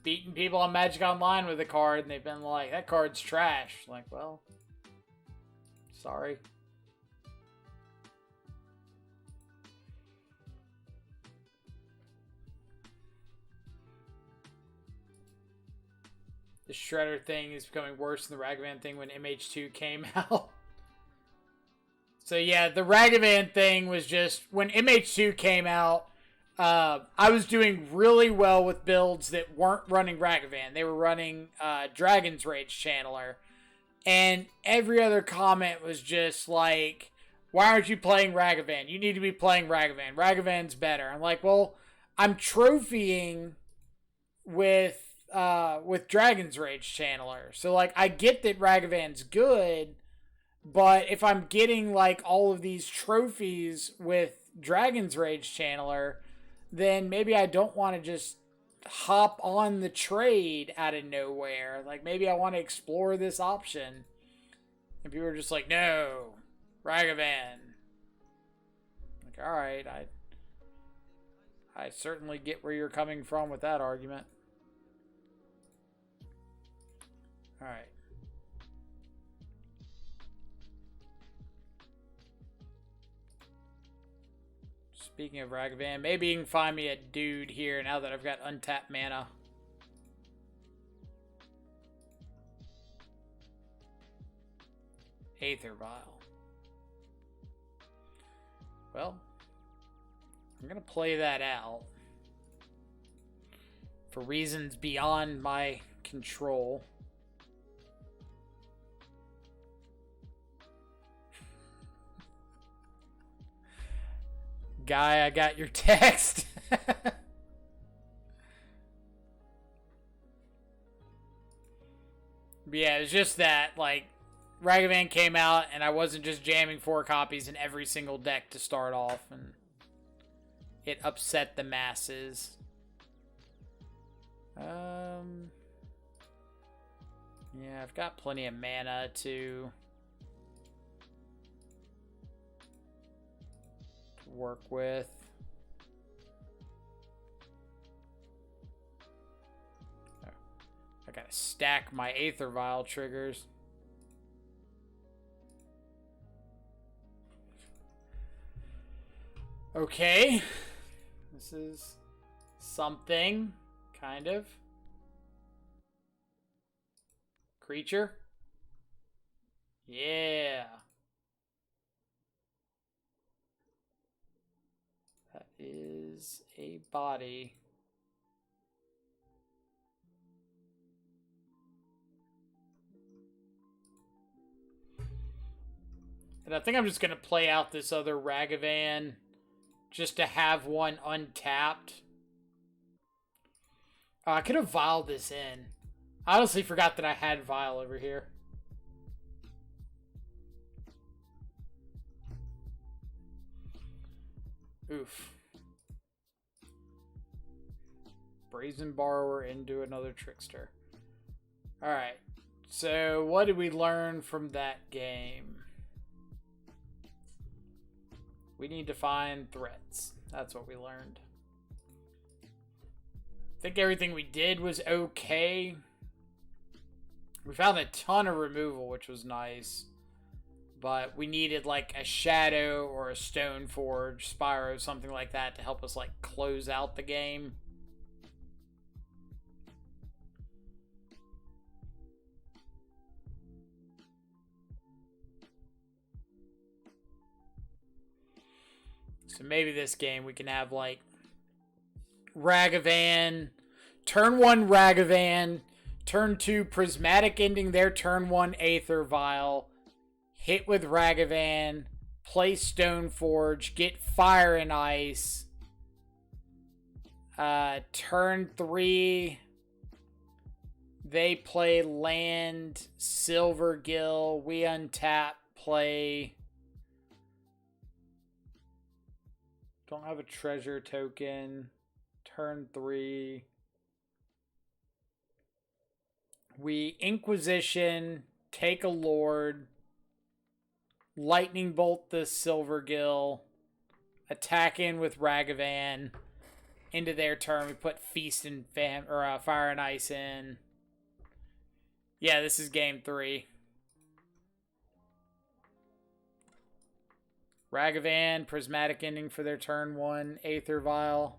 beaten people on Magic Online with a card and they've been like, that card's trash. Like, well, sorry. The Shredder thing is becoming worse than the Ragavan thing when MH2 came out. So yeah, the Ragavan thing was just, when MH2 came out, I was doing really well with builds that weren't running Ragavan. They were running Dragon's Rage Channeler. And every other comment was just like, why aren't you playing Ragavan? You need to be playing Ragavan. Ragavan's better. I'm like, well, I'm trophying with Dragon's Rage Channeler. So, like, I get that Ragavan's good, but if I'm getting, like, all of these trophies with Dragon's Rage Channeler, then maybe I don't want to just hop on the trade out of nowhere. Like, maybe I want to explore this option. And people are just like, no, Ragavan. Like, alright, I certainly get where you're coming from with that argument. Alright. Speaking of Ragavan, maybe you can find me a dude here now that I've got untapped mana. Aether Vial. Well, I'm going to play that out. For reasons beyond my control. Guy, I got your text. Yeah, it's just that, like, Ragavan came out and I wasn't just jamming 4 copies in every single deck to start off, and it upset the masses. Yeah, I've got plenty of mana to work with. I gotta stack my Aether Vial triggers. Okay. This is something, kind of. Creature. Yeah. That is a body. And I think I'm just going to play out this other Ragavan just to have one untapped. Oh, I could have Vialed this in. I honestly forgot that I had Vial over here. Oof. Brazen Borrower into another Trickster. Alright. So, what did we learn from that game? We need to find threats. That's what we learned. I think everything we did was okay. We found a ton of removal, which was nice. But we needed like a Shadow or a Stoneforge, Spyro, something like that to help us like close out the game. So maybe this game we can have like Ragavan, turn 1 Ragavan, turn 2 Prismatic ending their turn 1 Aether Vial, hit with Ragavan, play Stoneforge, get Fire and Ice. Turn 3, they play land, Silvergill, we untap, play. Don't have a treasure token. Turn 3. We Inquisition, take a Lord, Lightning Bolt the Silvergill, attack in with Ragavan. Into their turn, we put Feast and Fire and Ice in. Yeah, this is game 3. Ragavan, Prismatic ending for their turn 1, Aether Vial.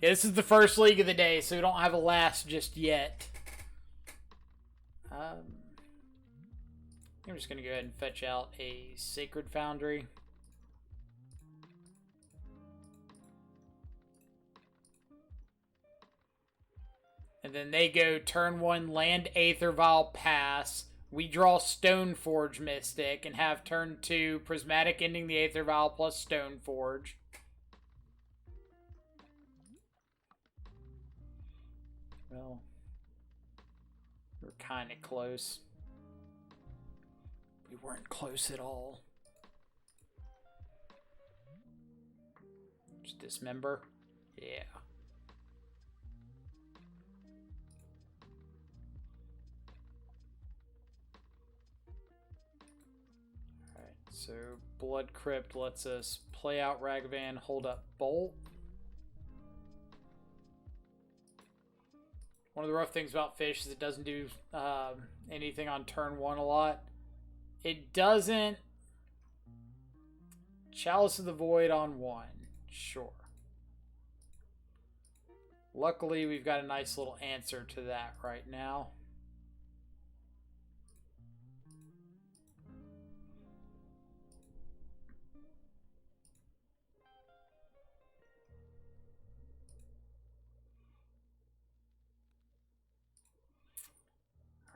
Yeah, this is the first league of the day, so we don't have a last just yet. I'm just going to go ahead and fetch out a Sacred Foundry. And then they go turn 1, land Aether Vial, pass. We draw Stoneforge Mystic and have turn 2, Prismatic ending the Aether Vial plus Stoneforge. Well, we're kind of close. We weren't close at all. Just dismember. Yeah. So, Blood Crypt lets us play out Ragavan, hold up Bolt. One of the rough things about Fish is it doesn't do anything on turn 1 a lot. It doesn't... Chalice of the Void on 1. Sure. Luckily, we've got a nice little answer to that right now.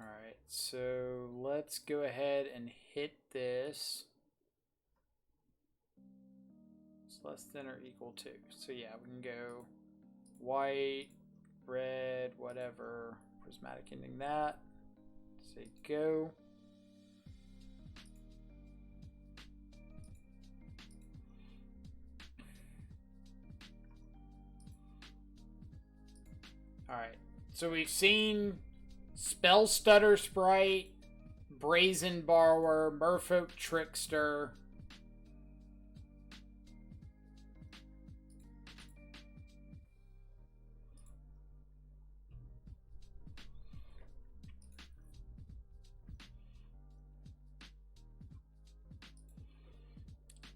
Alright, so let's go ahead and hit this. It's less than or equal to. So yeah, we can go white, red, whatever. Prismatic ending that. Say go. Alright, so we've seen Spell Stutter Sprite, Brazen Borrower, Merfolk Trickster.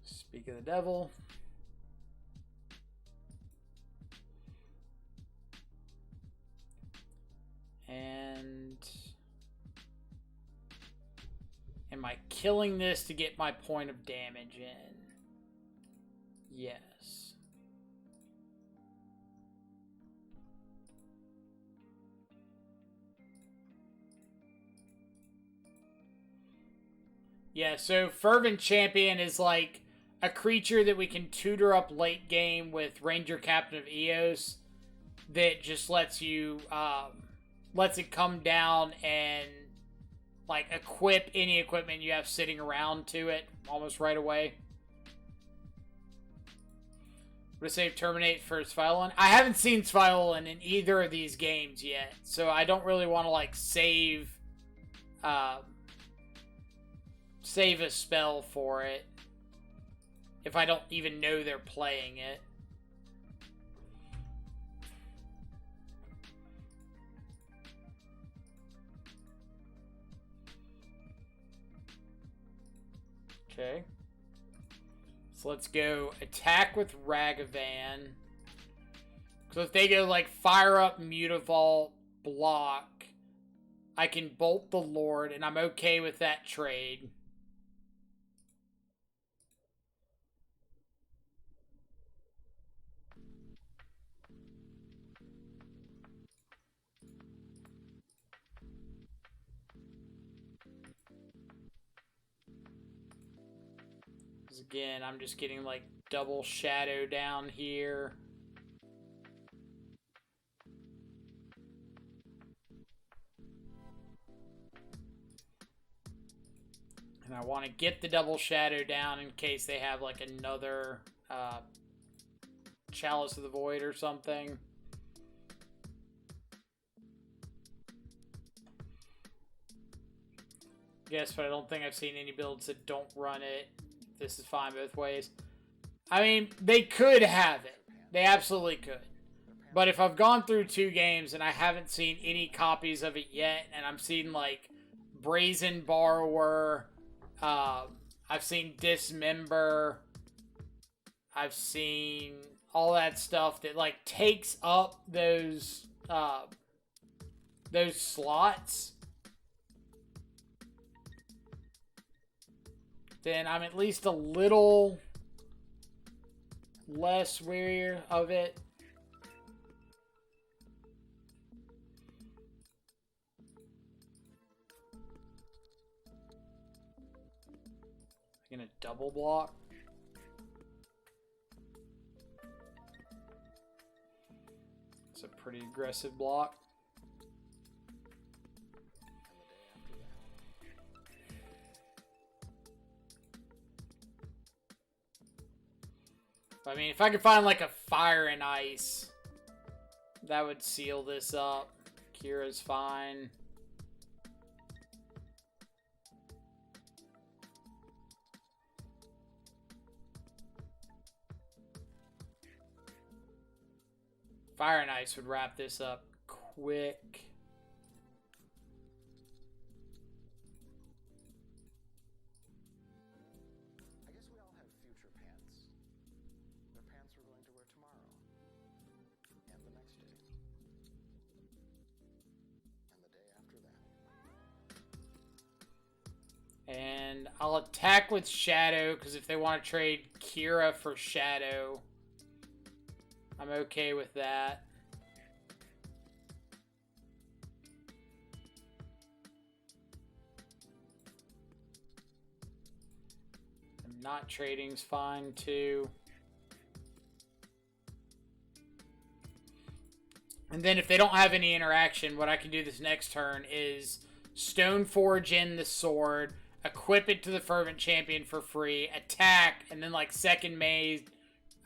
Speak of the Devil. And am I killing this to get my point of damage in? Yes. Yeah, so Fervent Champion is like a creature that we can tutor up late game with Ranger Captain of Eos that just lets you lets it come down and like equip any equipment you have sitting around to it almost right away. Would I save Terminate for Sviolin? I haven't seen Sviolin in either of these games yet, so I don't really want to like save save a spell for it if I don't even know they're playing it. Okay. So let's go attack with Ragavan. So if they go like fire up Mutavault, block, I can bolt the Lord, and I'm okay with that trade. Because again, I'm just getting like double shadow down here. And I want to get the double shadow down in case they have like another Chalice of the Void or something. Yes, but I don't think I've seen any builds that don't run it. This is fine both ways. I mean, they could have it. They absolutely could. But if I've gone through 2 games and I haven't seen any copies of it yet, and I'm seeing like Brazen Borrower, I've seen Dismember, I've seen all that stuff that like takes up those slots, then I'm at least a little less wary of it. I'm gonna double block. It's a pretty aggressive block. I mean, if I could find like a fire and ice, that would seal this up. Kira's fine. Fire and ice would wrap this up quick. I guess we all have future pants. They're pants we're going to wear tomorrow. And the next day. And the day after that. And I'll attack with Shadow, because if they want to trade Kira for Shadow, I'm okay with that. And not trading's fine too. And then if they don't have any interaction, what I can do this next turn is Stoneforge in the sword, equip it to the Fervent Champion for free, attack, and then like second maze,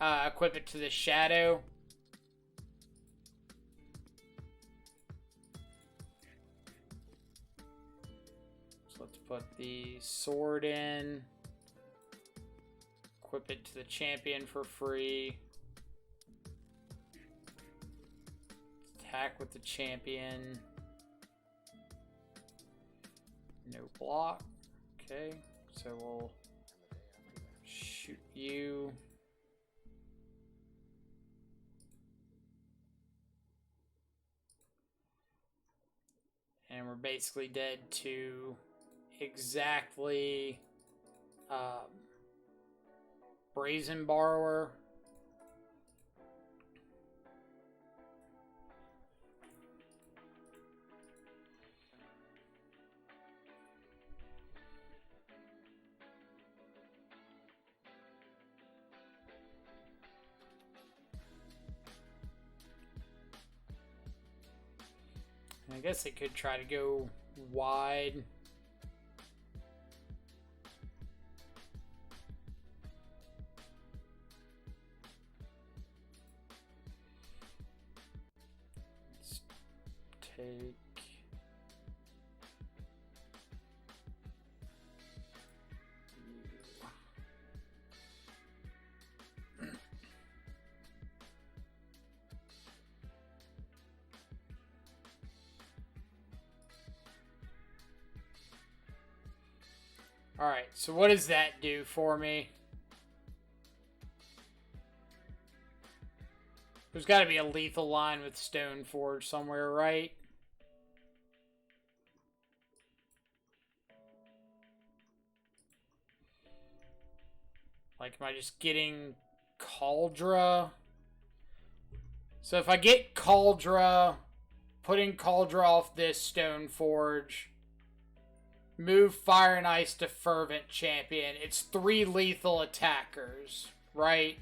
equip it to the Shadow. So let's put the sword in, equip it to the champion for free, attack with the champion, no block. Okay, so we'll shoot you. And we're basically dead to exactly Brazen Borrower. I guess they could try to go wide. Let's take... Alright, so what does that do for me? There's got to be a lethal line with Stoneforge somewhere, right? Like, am I just getting Cauldra? So if I get Cauldra, putting Cauldra off this Stoneforge, move Fire and Ice to Fervent Champion, it's 3 lethal attackers, right?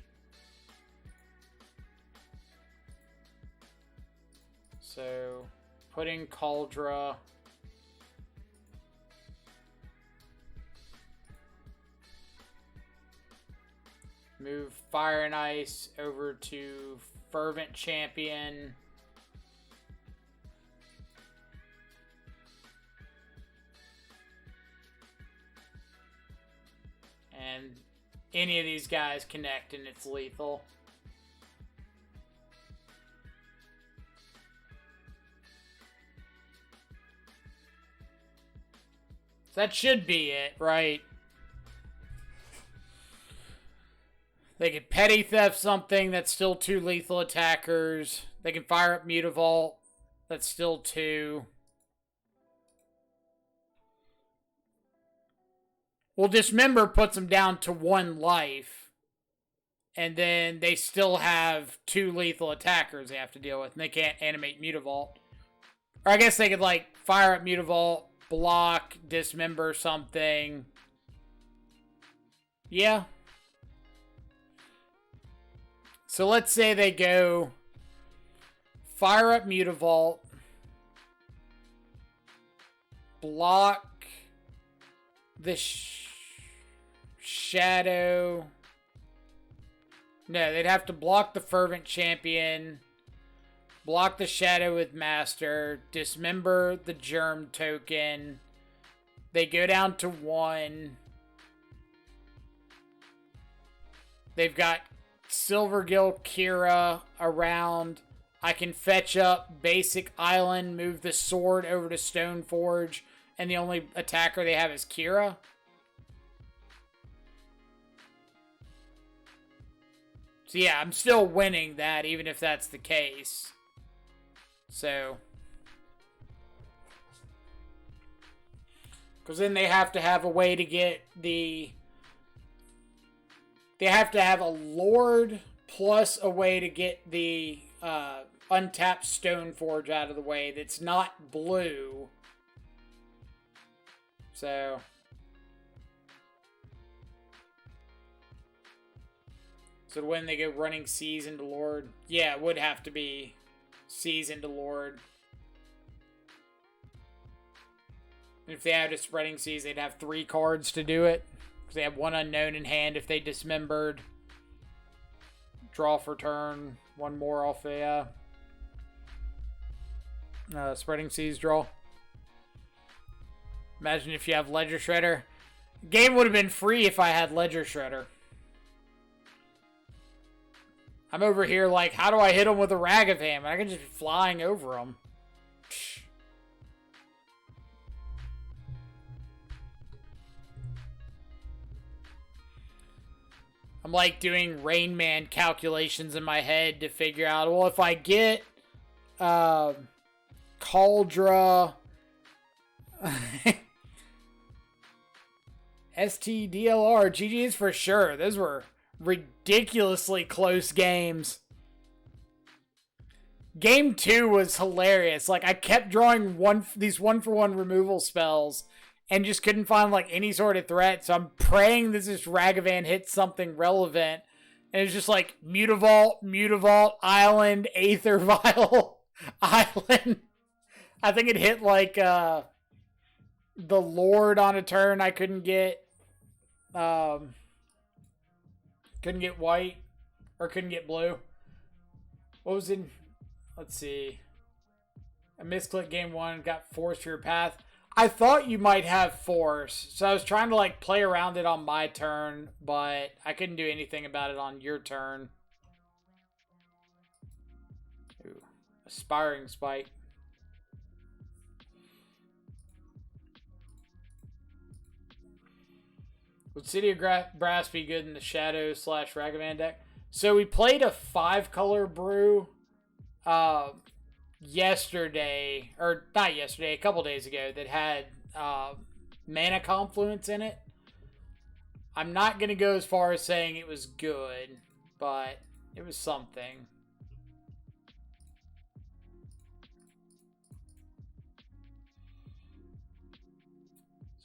So, putting Cauldra. Move Fire and Ice over to Fervent Champion. And any of these guys connect and it's lethal. So that should be it, right? They can petty theft something, that's still 2 lethal attackers. They can fire up Mutavault, that's still 2. Well, Dismember puts them down to 1 life. And then they still have 2 lethal attackers they have to deal with. And they can't animate Mutavault. Or I guess they could, like, fire up Mutavault, block, Dismember something. Yeah. So let's say they go fire up Mutavault, block the Shadow. No, they'd have to block the Fervent Champion, block the Shadow with Master, dismember the Germ token. They go down to 1. They've got Silvergill Kira around. I can fetch up basic island, move the sword over to Stoneforge, and the only attacker they have is Kira. So yeah, I'm still winning that, even if that's the case. So, because then they have to have a way to get the... They have to have a Lord plus a way to get the untapped Stoneforge out of the way that's not blue. So when they go running Seas into Lord, yeah, it would have to be Seas into Lord. And if they had a Spreading Seas, they'd have 3 cards to do it. Because they have 1 unknown in hand if they dismembered. Draw for turn. 1 more off a Spreading Seas draw. Imagine if you have Ledger Shredder. Game would have been free if I had Ledger Shredder. I'm over here like, how do I hit him with a Ragavan? I can just be flying over him. I'm like doing Rain Man calculations in my head to figure out, well, if I get Cauldra, STDLR, GG's for sure. Those were ridiculously close games. Game 2 was hilarious. Like, I kept drawing these 1-for-1 removal spells and just couldn't find, like, any sort of threat. So I'm praying that this Ragavan hits something relevant. And it's just like, Mutavault, Island, Aether Vial, Island. I think it hit, like, the Lord on a turn I couldn't get. Couldn't get white. Or couldn't get blue. What was in... Let's see. I misclicked game 1, got Force to your path. I thought you might have Force, so I was trying to like play around it on my turn, but I couldn't do anything about it on your turn. Ooh, Aspiring Spike. Would City of Brass be good in the Shadow / Ragavan deck? So we played a 5-color brew yesterday, or not yesterday, a couple days ago, that had mana confluence in it. I'm not going to go as far as saying it was good, but it was something.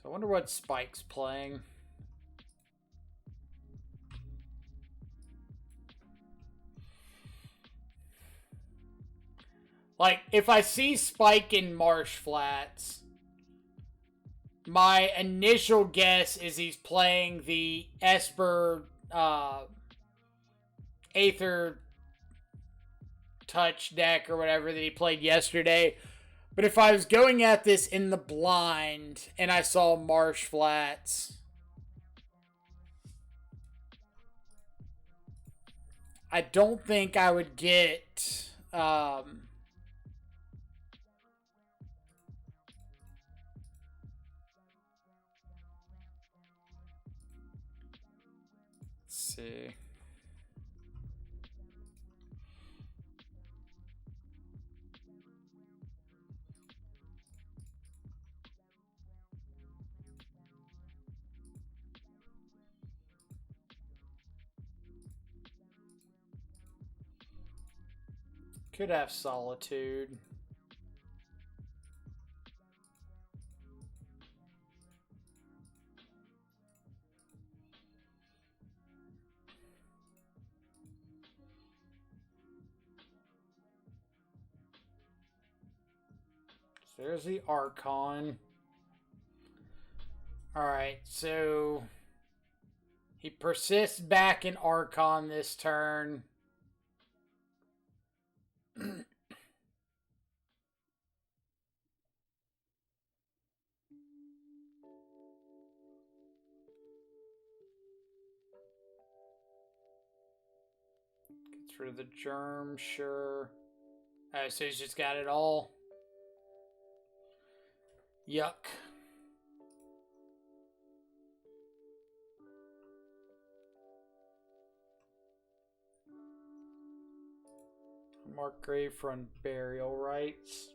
So I wonder what Spike's playing. Like, if I see Spike in Marsh Flats, my initial guess is he's playing the Esper Aether Touch deck or whatever that he played yesterday. But if I was going at this in the blind and I saw Marsh Flats, I don't think I would get let's see. Could have Solitude. So there's the Archon. Alright, so he persists back in Archon this turn. Gets rid of the germ, sure. Alright, so he's just got it all. Yuck. Mark Gravefront Burial Rites.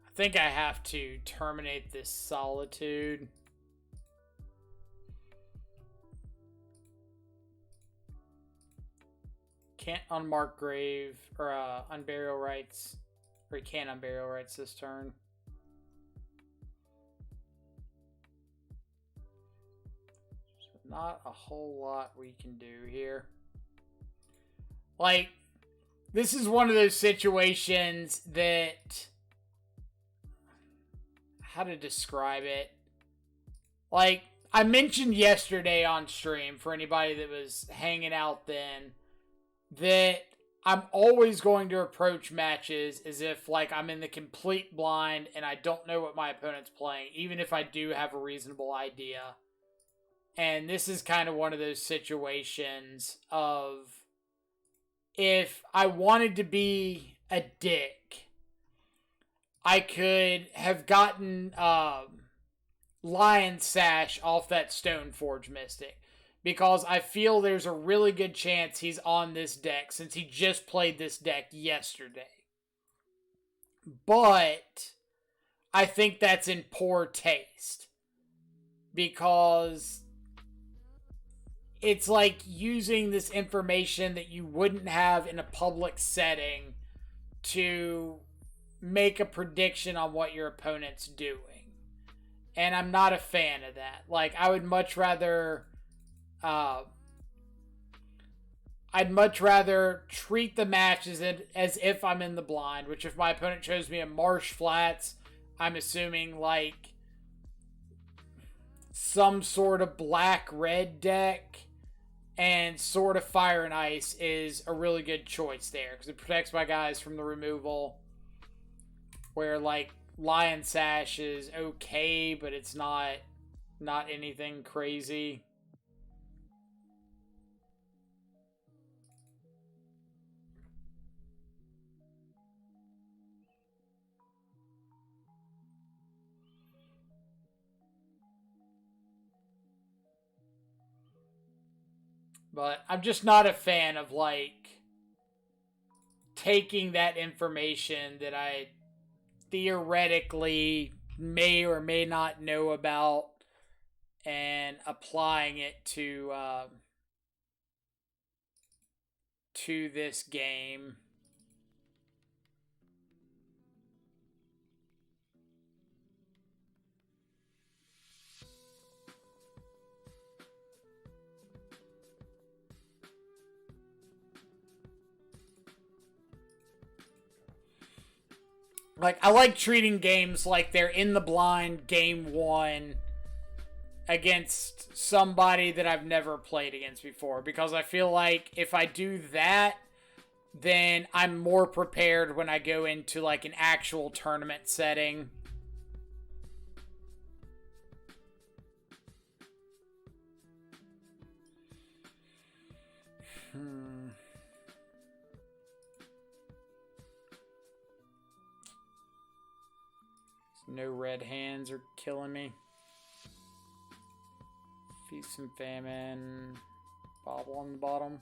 I think I have to terminate this Solitude. Can't unmark grave or unburial rites, or he can't unburial rites this turn. So not a whole lot we can do here. Like, this is one of those situations that, how to describe it? Like, I mentioned yesterday on stream, for anybody that was hanging out then, that I'm always going to approach matches as if, like, I'm in the complete blind and I don't know what my opponent's playing, even if I do have a reasonable idea. And this is kind of one of those situations of, if I wanted to be a dick, I could have gotten Lion Sash off that Stoneforge Mystic, because I feel there's a really good chance he's on this deck since he just played this deck yesterday. But I think that's in poor taste, because it's like using this information that you wouldn't have in a public setting to make a prediction on what your opponent's doing. And I'm not a fan of that. Like, I would much rather I'd much rather treat the match as if I'm in the blind, which if my opponent chose me a Marsh Flats, I'm assuming like some sort of black-red deck, And Sword of Fire and Ice is a really good choice there because it protects my guys from the removal. Where like Lion Sash is okay, but it's not anything crazy. But I'm just not a fan of like taking that information that I theoretically may or may not know about and applying it to this game. Like, I like treating games like they're in the blind game one against somebody that I've never played against before. Because I feel like if I do that, then I'm more prepared when I go into, like, an actual tournament setting. No red hands are killing me. Feast and Famine. Bobble on the bottom.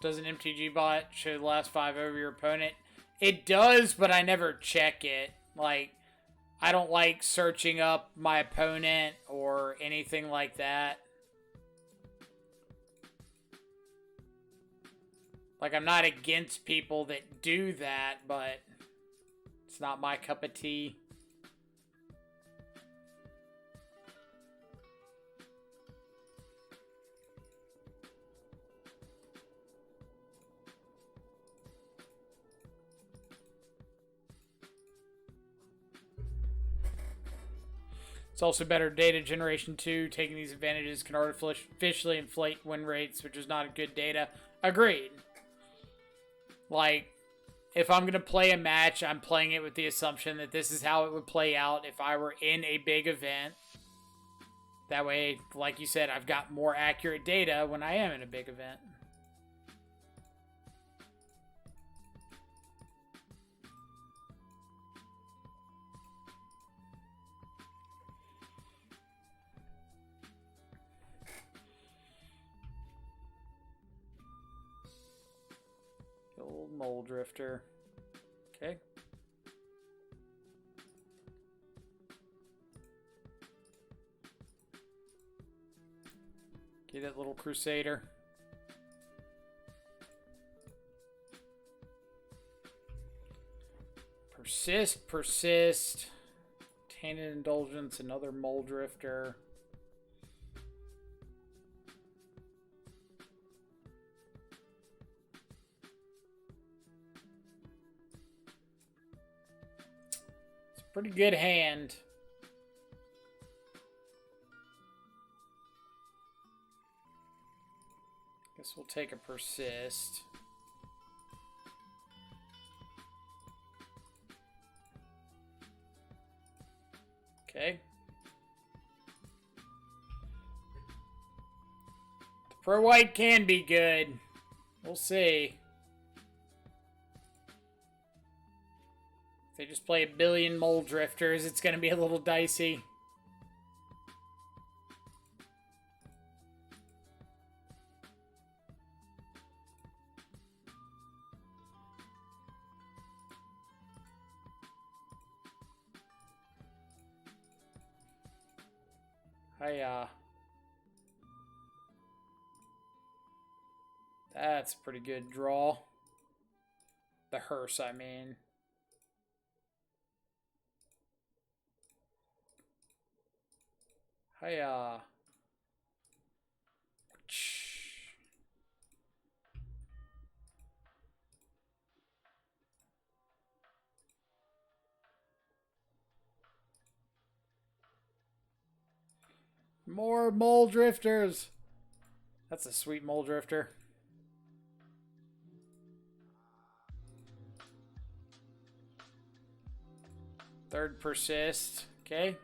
Does an MTG bot show the last 5 over your opponent? It does, but I never check it. Like, I don't like searching up my opponent or anything like that. Like, I'm not against people that do that, but it's not my cup of tea. It's also better data generation too. Taking these advantages can artificially inflate win rates, which is not a good data. Agreed. Like, if I'm going to play a match, I'm playing it with the assumption that this is how it would play out if I were in a big event. That way, like you said, I've got more accurate data when I am in a big event. Old Mole Drifter. Okay. Get that little Crusader. Persist. Tainted Indulgence, another Mole Drifter. Pretty good hand. Guess we'll take a persist. Okay. The Pro White can be good. We'll see. If they just play a billion Mole Drifters, it's going to be a little dicey. That's a pretty good draw. The hearse, I mean. Hiya. More mole drifters. That's a sweet mole drifter. Third persist. Okay.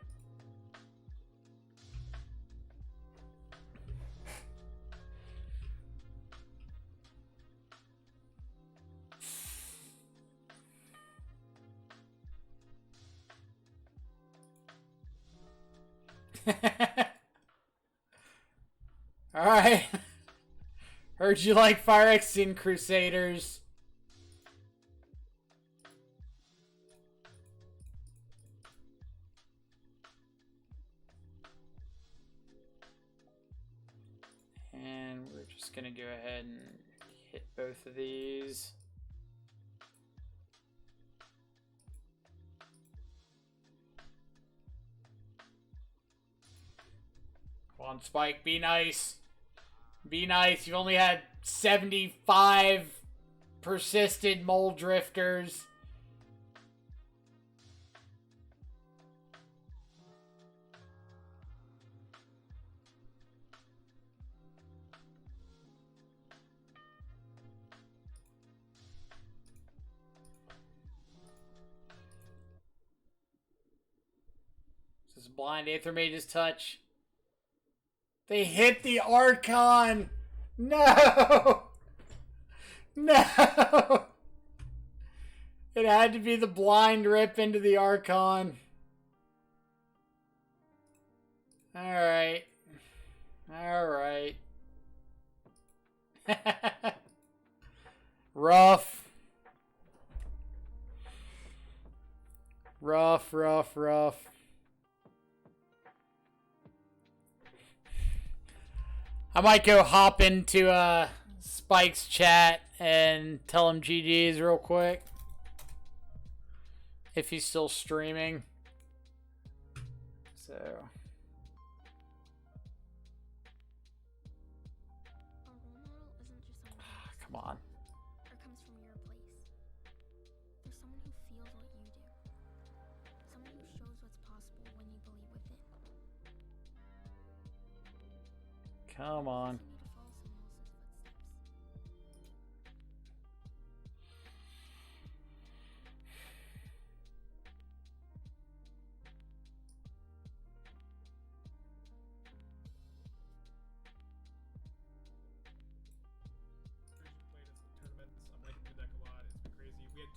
Alright. Heard you like phyrexian crusaders. And we're just gonna go ahead and hit both of these. Come on, Spike, be nice. Be nice. You've only had 75 persisted mole drifters. This is blind Aethermage's touch. They hit the Archon! No! No! It had to be the blind rip into the Archon. Alright. Alright. Rough. Rough, rough, rough. I might go hop into Spike's chat and tell him GG's real quick. If he's still streaming. So. Come on. Or comes from your place. There's someone who feels what you do. Someone who shows what's possible when you believe within. Come on.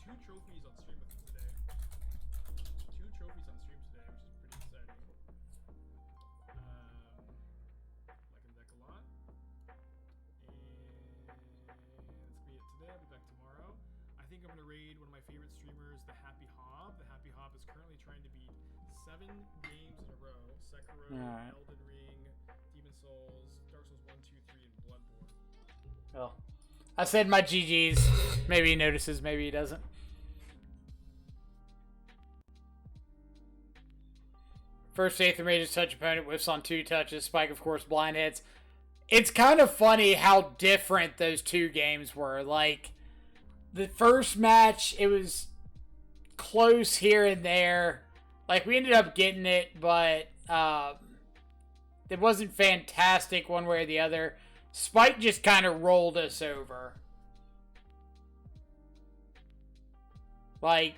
Two trophies on stream with him today. Two trophies on stream today, which is pretty exciting. Liking the deck a lot. And that's gonna be it today. I'll be back tomorrow. I think I'm gonna raid one of my favorite streamers, the Happy Hob. The Happy Hob is currently trying to beat 7 games in a row. Sekiro, Alright. Elden Ring, Demon Souls, Dark Souls 1, 2, 3, and Bloodborne. Well, I said my GG's. Maybe he notices, maybe he doesn't. First Aethermage's touch opponent whiffs on 2 touches. Spike, of course, blind hits. It's kind of funny how different those 2 games were. Like, the first match, it was close here and there. Like, we ended up getting it, but it wasn't fantastic one way or the other. Spike just kind of rolled us over. Like,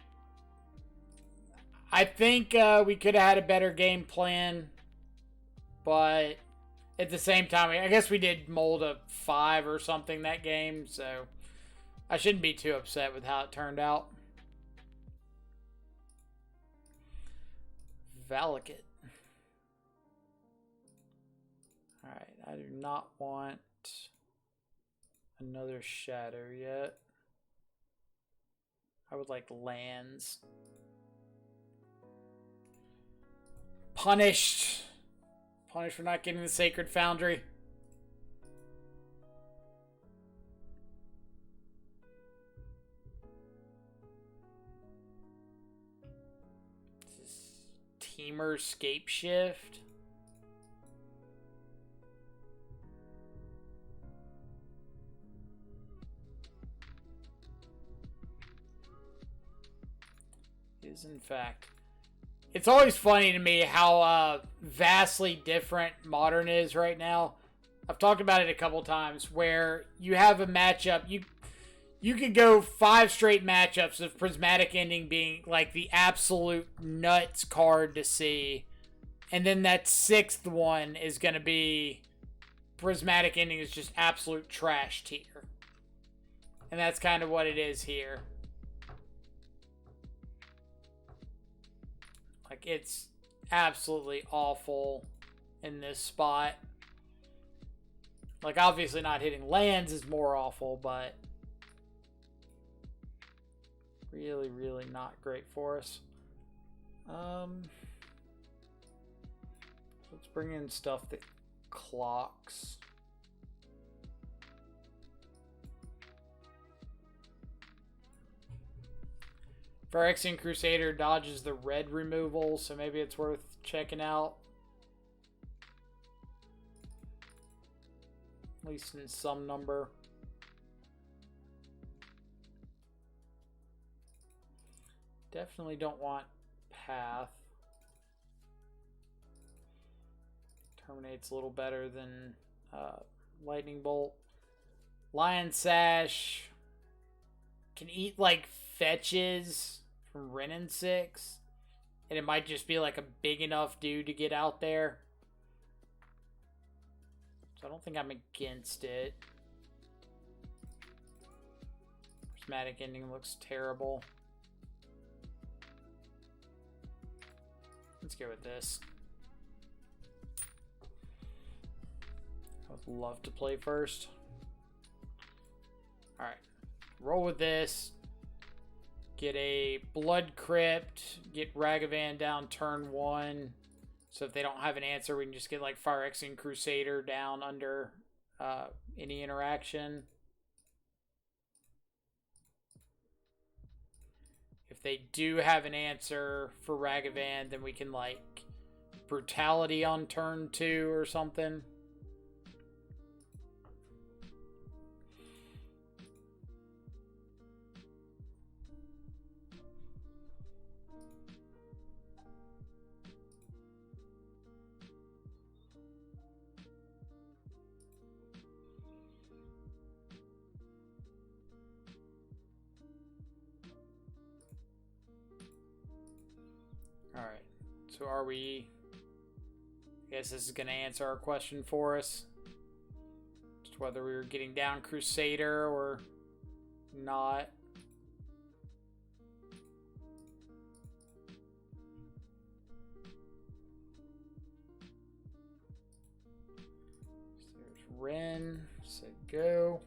I think we could have had a better game plan, but at the same time, I guess we did mold a 5 or something that game, so I shouldn't be too upset with how it turned out. Valakut. Alright, I do not want another shadow yet. I would like lands. Punished. Punished for not getting the Sacred Foundry. This is Temur Scapeshift. Is in fact It's always funny to me how vastly different Modern is right now. I've talked about it a couple times where you have a matchup. You could go 5 straight matchups of Prismatic Ending being like the absolute nuts card to see. And then that 6th one is going to be Prismatic Ending is just absolute trash tier. And that's kind of what it is here. Like, it's absolutely awful in this spot. Like, obviously not hitting lands is more awful, but really, really not great for us. Let's bring in stuff that clocks. Phyrexian Crusader dodges the red removal, so maybe it's worth checking out. At least in some number. Definitely don't want Path. Terminate's a little better than Lightning Bolt. Lion Sash can eat like fetches from Ren and 6. And it might just be like a big enough dude to get out there. So I don't think I'm against it. Prismatic Ending looks terrible. Let's go with this. I would love to play first. Alright. Roll with this. Get a Blood Crypt. Get Ragavan down turn 1. So if they don't have an answer, we can just get like Phyrexian Crusader down under any interaction. If they do have an answer for Ragavan, then we can like Brutality on turn 2 or something. Alright, so are we... I guess this is going to answer our question for us. Just whether we were getting down Crusader or not. So there's Ren, so go.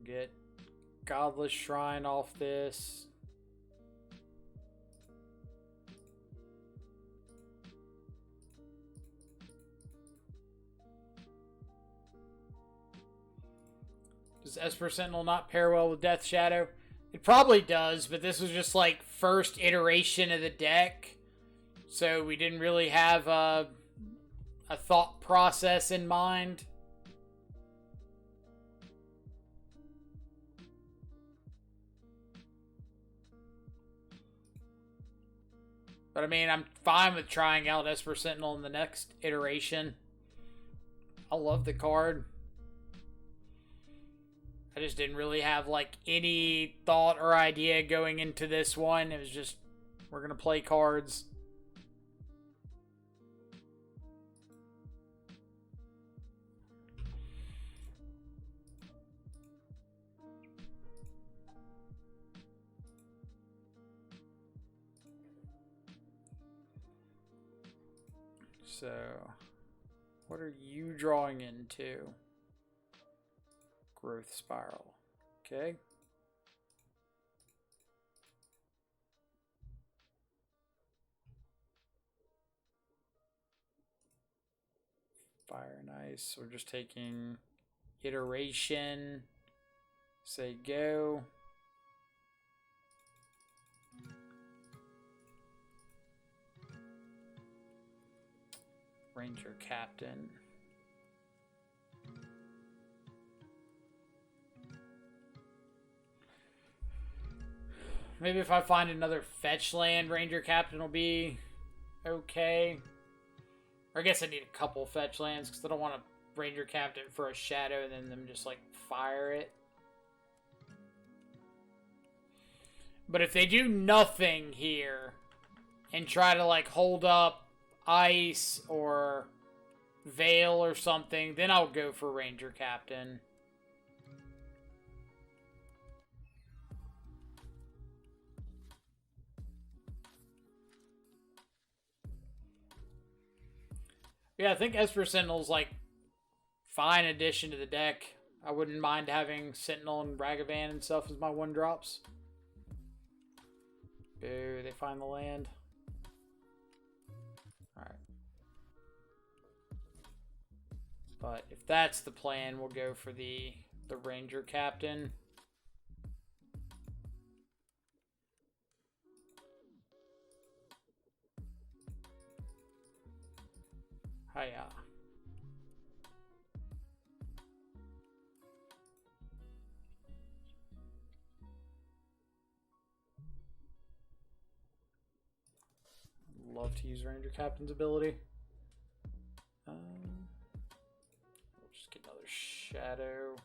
Get Godless Shrine off this. Does Esper Sentinel not pair well with Death Shadow? It probably does, but this was just like first iteration of the deck. So we didn't really have a thought process in mind. But I mean, I'm fine with trying out Esper Sentinel in the next iteration. I love the card. I just didn't really have like any thought or idea going into this one. It was just, we're going to play cards. So, what are you drawing into? Growth Spiral. Okay. Fire and Ice. We're just taking Iteration. Say go. Ranger Captain. Maybe if I find another fetch land, Ranger Captain will be okay. Or I guess I need a couple fetch lands because I don't want a Ranger Captain for a shadow and then them just like fire it. But if they do nothing here and try to like hold up ice or veil or something, then I'll go for Ranger Captain. Yeah, I think Esper Sentinel's like fine addition to the deck. I wouldn't mind having Sentinel and Ragavan and stuff as my 1-drops. Boo, they find the land. Alright. But if that's the plan, we'll go for the Ranger Captain. Hiya. Love to use Ranger Captain's ability. We'll just get another shadow.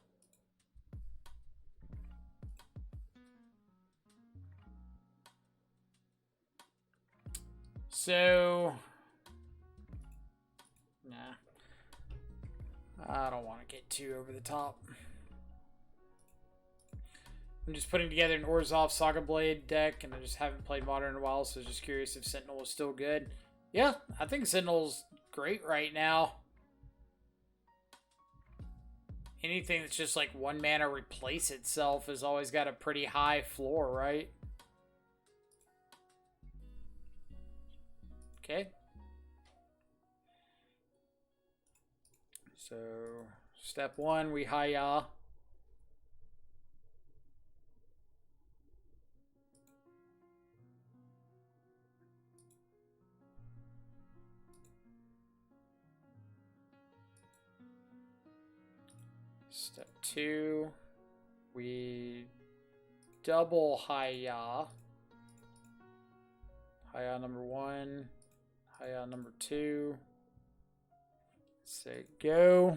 So, nah. I don't want to get too over the top. I'm just putting together an Orzhov Scapeshift deck, and I just haven't played Modern in a while, so I was just curious if Sentinel was still good. Yeah, I think Sentinel's great right now. Anything that's just like 1 mana replace itself has always got a pretty high floor, right? Okay. So, step 1, we hiya. Step 2, we double hiya. Hiya number 1, hiya number 2. Say go.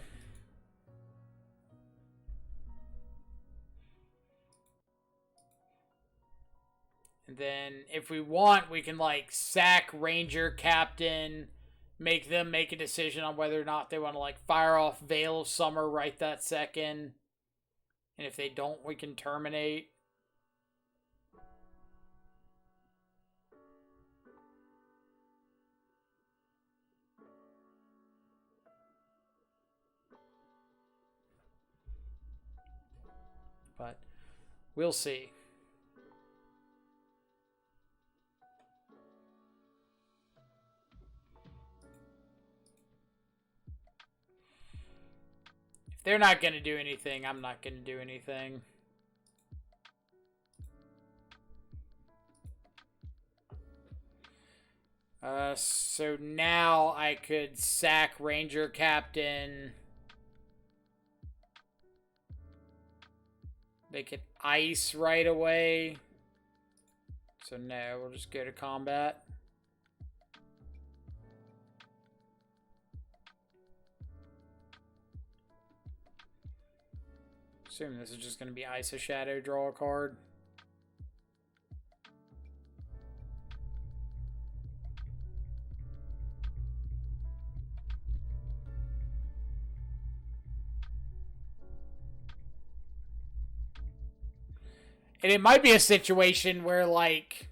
And then if we want, we can like sack Ranger Captain, make them make a decision on whether or not they want to like fire off Veil of Summer right that second. And if they don't, we can terminate. But we'll see. If they're not going to do anything, I'm not going to do anything. So now I could sack Ranger Captain. They could ice right away. So no, we'll just go to combat. Assume this is just going to be ice a shadow, draw a card. And it might be a situation where, like,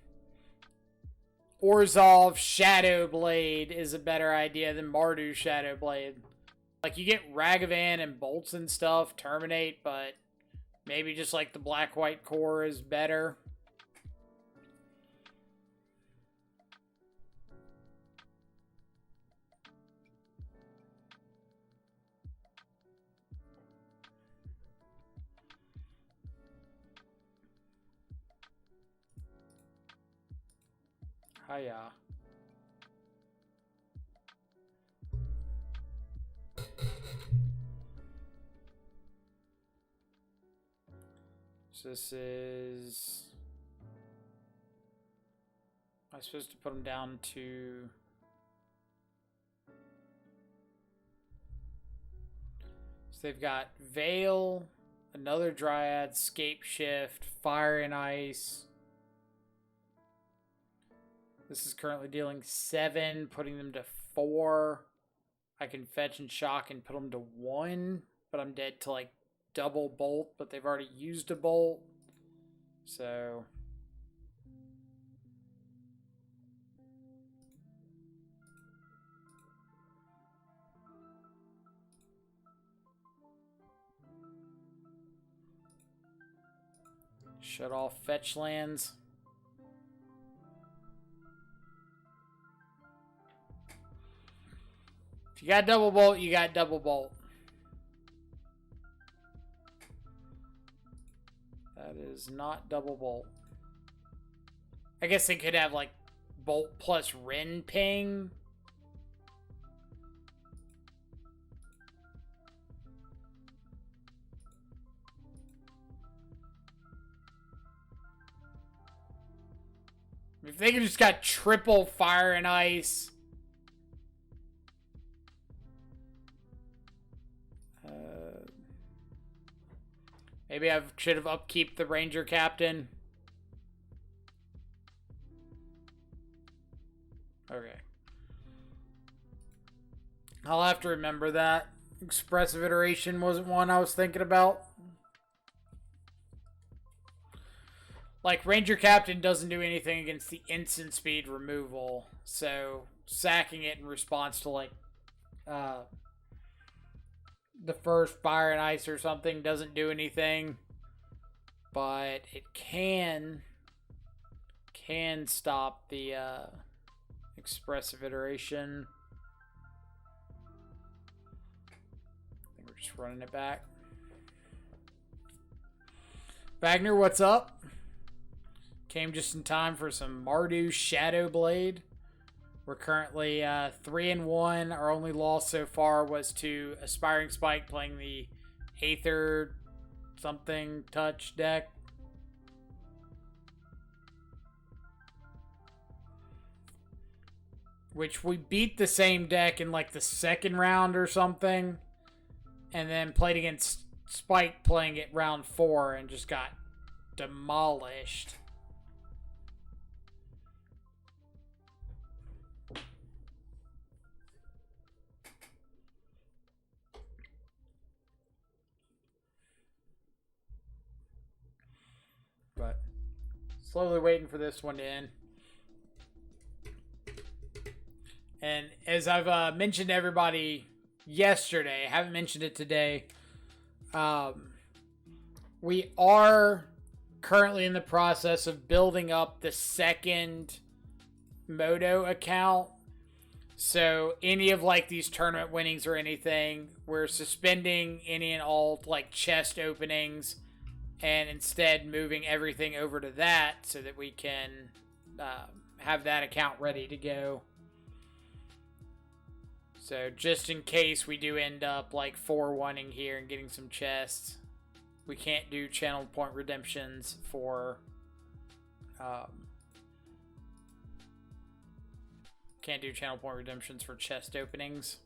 Orzhov Shadowblade is a better idea than Mardu Shadowblade. Like, you get Ragavan and bolts and stuff, terminate, but maybe just, like, the black-white core is better. Hiya. So this is... Am I supposed to put them down to... So they've got Veil, another Dryad, Scapeshift, Fire and Ice. This is currently dealing 7, putting them to 4. I can fetch and shock and put them to 1, but I'm dead to like double bolt, but they've already used a bolt. So... Shut off fetch lands. If you got double bolt, you got double bolt. That is not double bolt. I guess they could have like bolt plus Ren ping. If they could just got triple Fire and Ice. Maybe I should have upkeep the Ranger Captain. Okay. I'll have to remember that. Expressive Iteration wasn't one I was thinking about. Like, Ranger Captain doesn't do anything against the instant speed removal. So, sacking it in response to, like, the first Fire and Ice or something doesn't do anything. But it can stop the Expressive Iteration. I think we're just running it back. Wagner, what's up? Came just in time for some Mardu Shadowblade. We're currently 3-1. Our only loss so far was to Aspiring Spike playing the Aether something touch deck. Which we beat the same deck in like the second round or something. And then played against Spike playing it round 4 and just got demolished. But slowly waiting for this one to end. And as I've mentioned to everybody yesterday, I haven't mentioned it today, we are currently in the process of building up the second Moto account. So any of like these tournament winnings or anything, we're suspending any and all like chest openings and instead moving everything over to that so that we can have that account ready to go. So just in case we do end up like 4-1ing here and getting some chests, we can't do channel point redemptions for chest openings.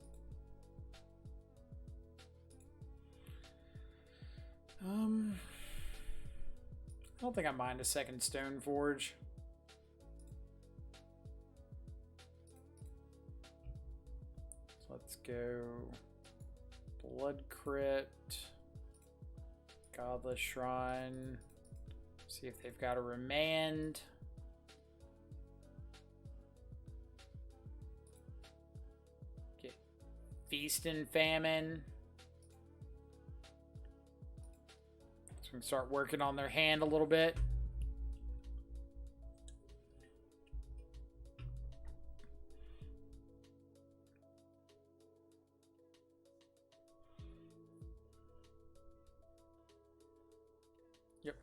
I don't think I mind a second stoneforge. So let's go Blood Crypt, Godless Shrine, see if they've got a Remand. Get Feast and Famine. So we can start working on their hand a little bit. Yep.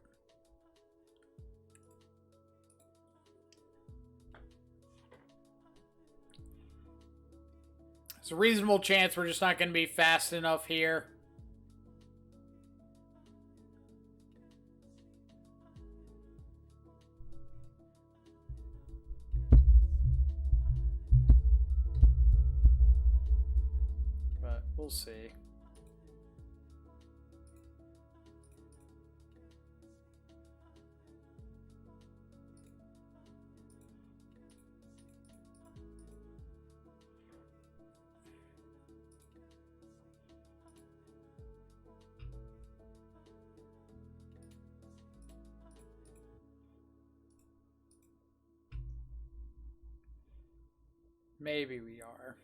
It's a reasonable chance we're just not going to be fast enough here. We'll see. Maybe we are.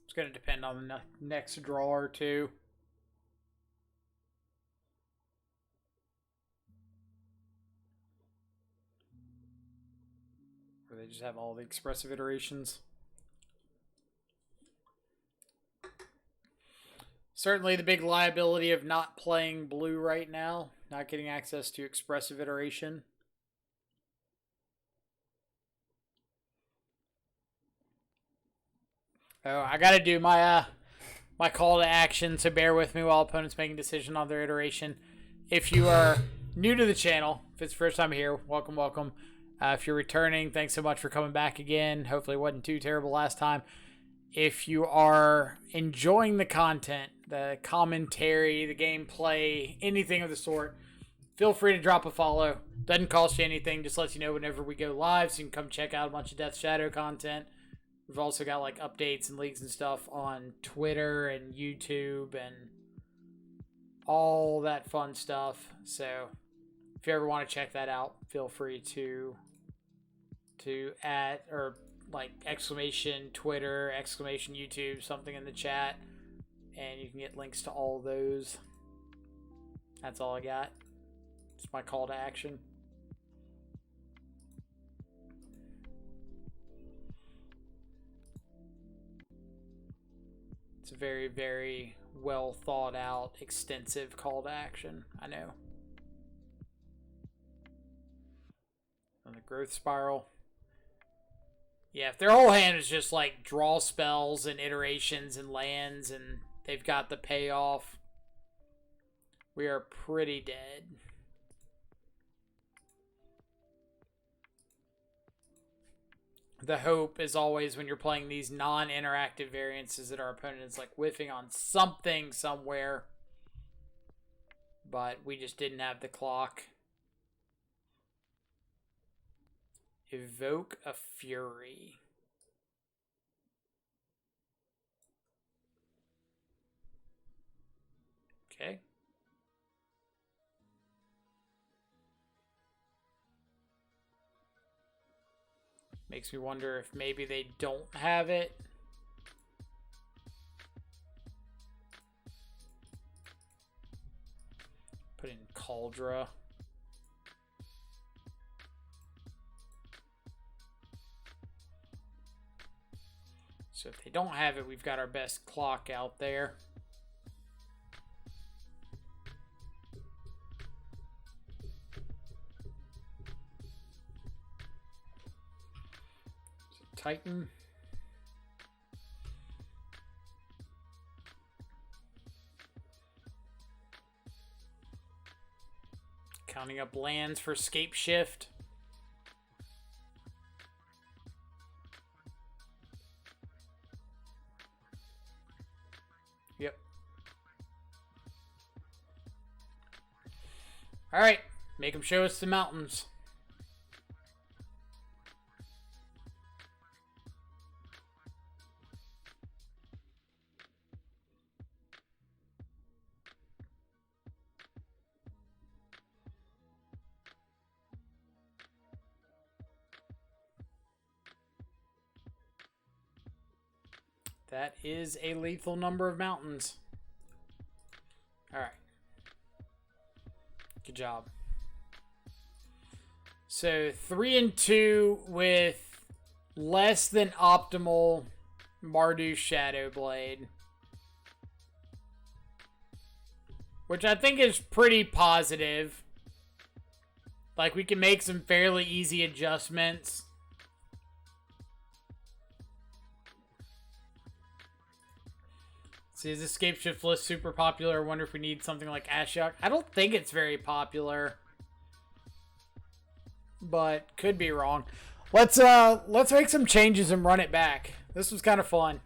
It's going to depend on the next draw or two. Where they just have all the expressive iterations. Certainly the big liability of not playing blue right now, not getting access to expressive iteration. Oh, I gotta do my my call to action, so bear with me while opponents making a decision on their iteration. If you are new to the channel, if it's first time here, welcome, welcome. If you're returning, thanks so much for coming back again. Hopefully it wasn't too terrible last time. If you are enjoying the content, the commentary, the gameplay, anything of the sort, feel free to drop a follow. Doesn't cost you anything, just lets you know whenever we go live, so you can come check out a bunch of Death Shadow content. We've also got like updates and leaks and stuff on Twitter and YouTube and all that fun stuff. So if you ever want to check that out, feel free to add or like exclamation Twitter, exclamation YouTube, something in the chat, and you can get links to all those. That's all I got. It's my call to action. It's a very, very well thought out, extensive call to action, I know. On the growth spiral. Yeah, if their whole hand is just like draw spells and iterations and lands and they've got the payoff, we are pretty dead. The hope is always when you're playing these non-interactive variants is that our opponent is like whiffing on something somewhere. But we just didn't have the clock. Evoke a Fury. Okay. Makes me wonder if maybe they don't have it. Put in Cauldra. So if they don't have it, we've got our best clock out there. Titan. Counting up lands for Scapeshift. Yep. All right, make them show us the mountains. That is a lethal number of mountains. All right. Good job. So 3 and 2 with less than optimal Mardu Shadowblade, which I think is pretty positive. Like, we can make some fairly easy adjustments. See, is the Scapeshift list super popular? I wonder if we need something like Ashiok. I don't think it's very popular, but could be wrong. Let's make some changes and run it back. This was kind of fun.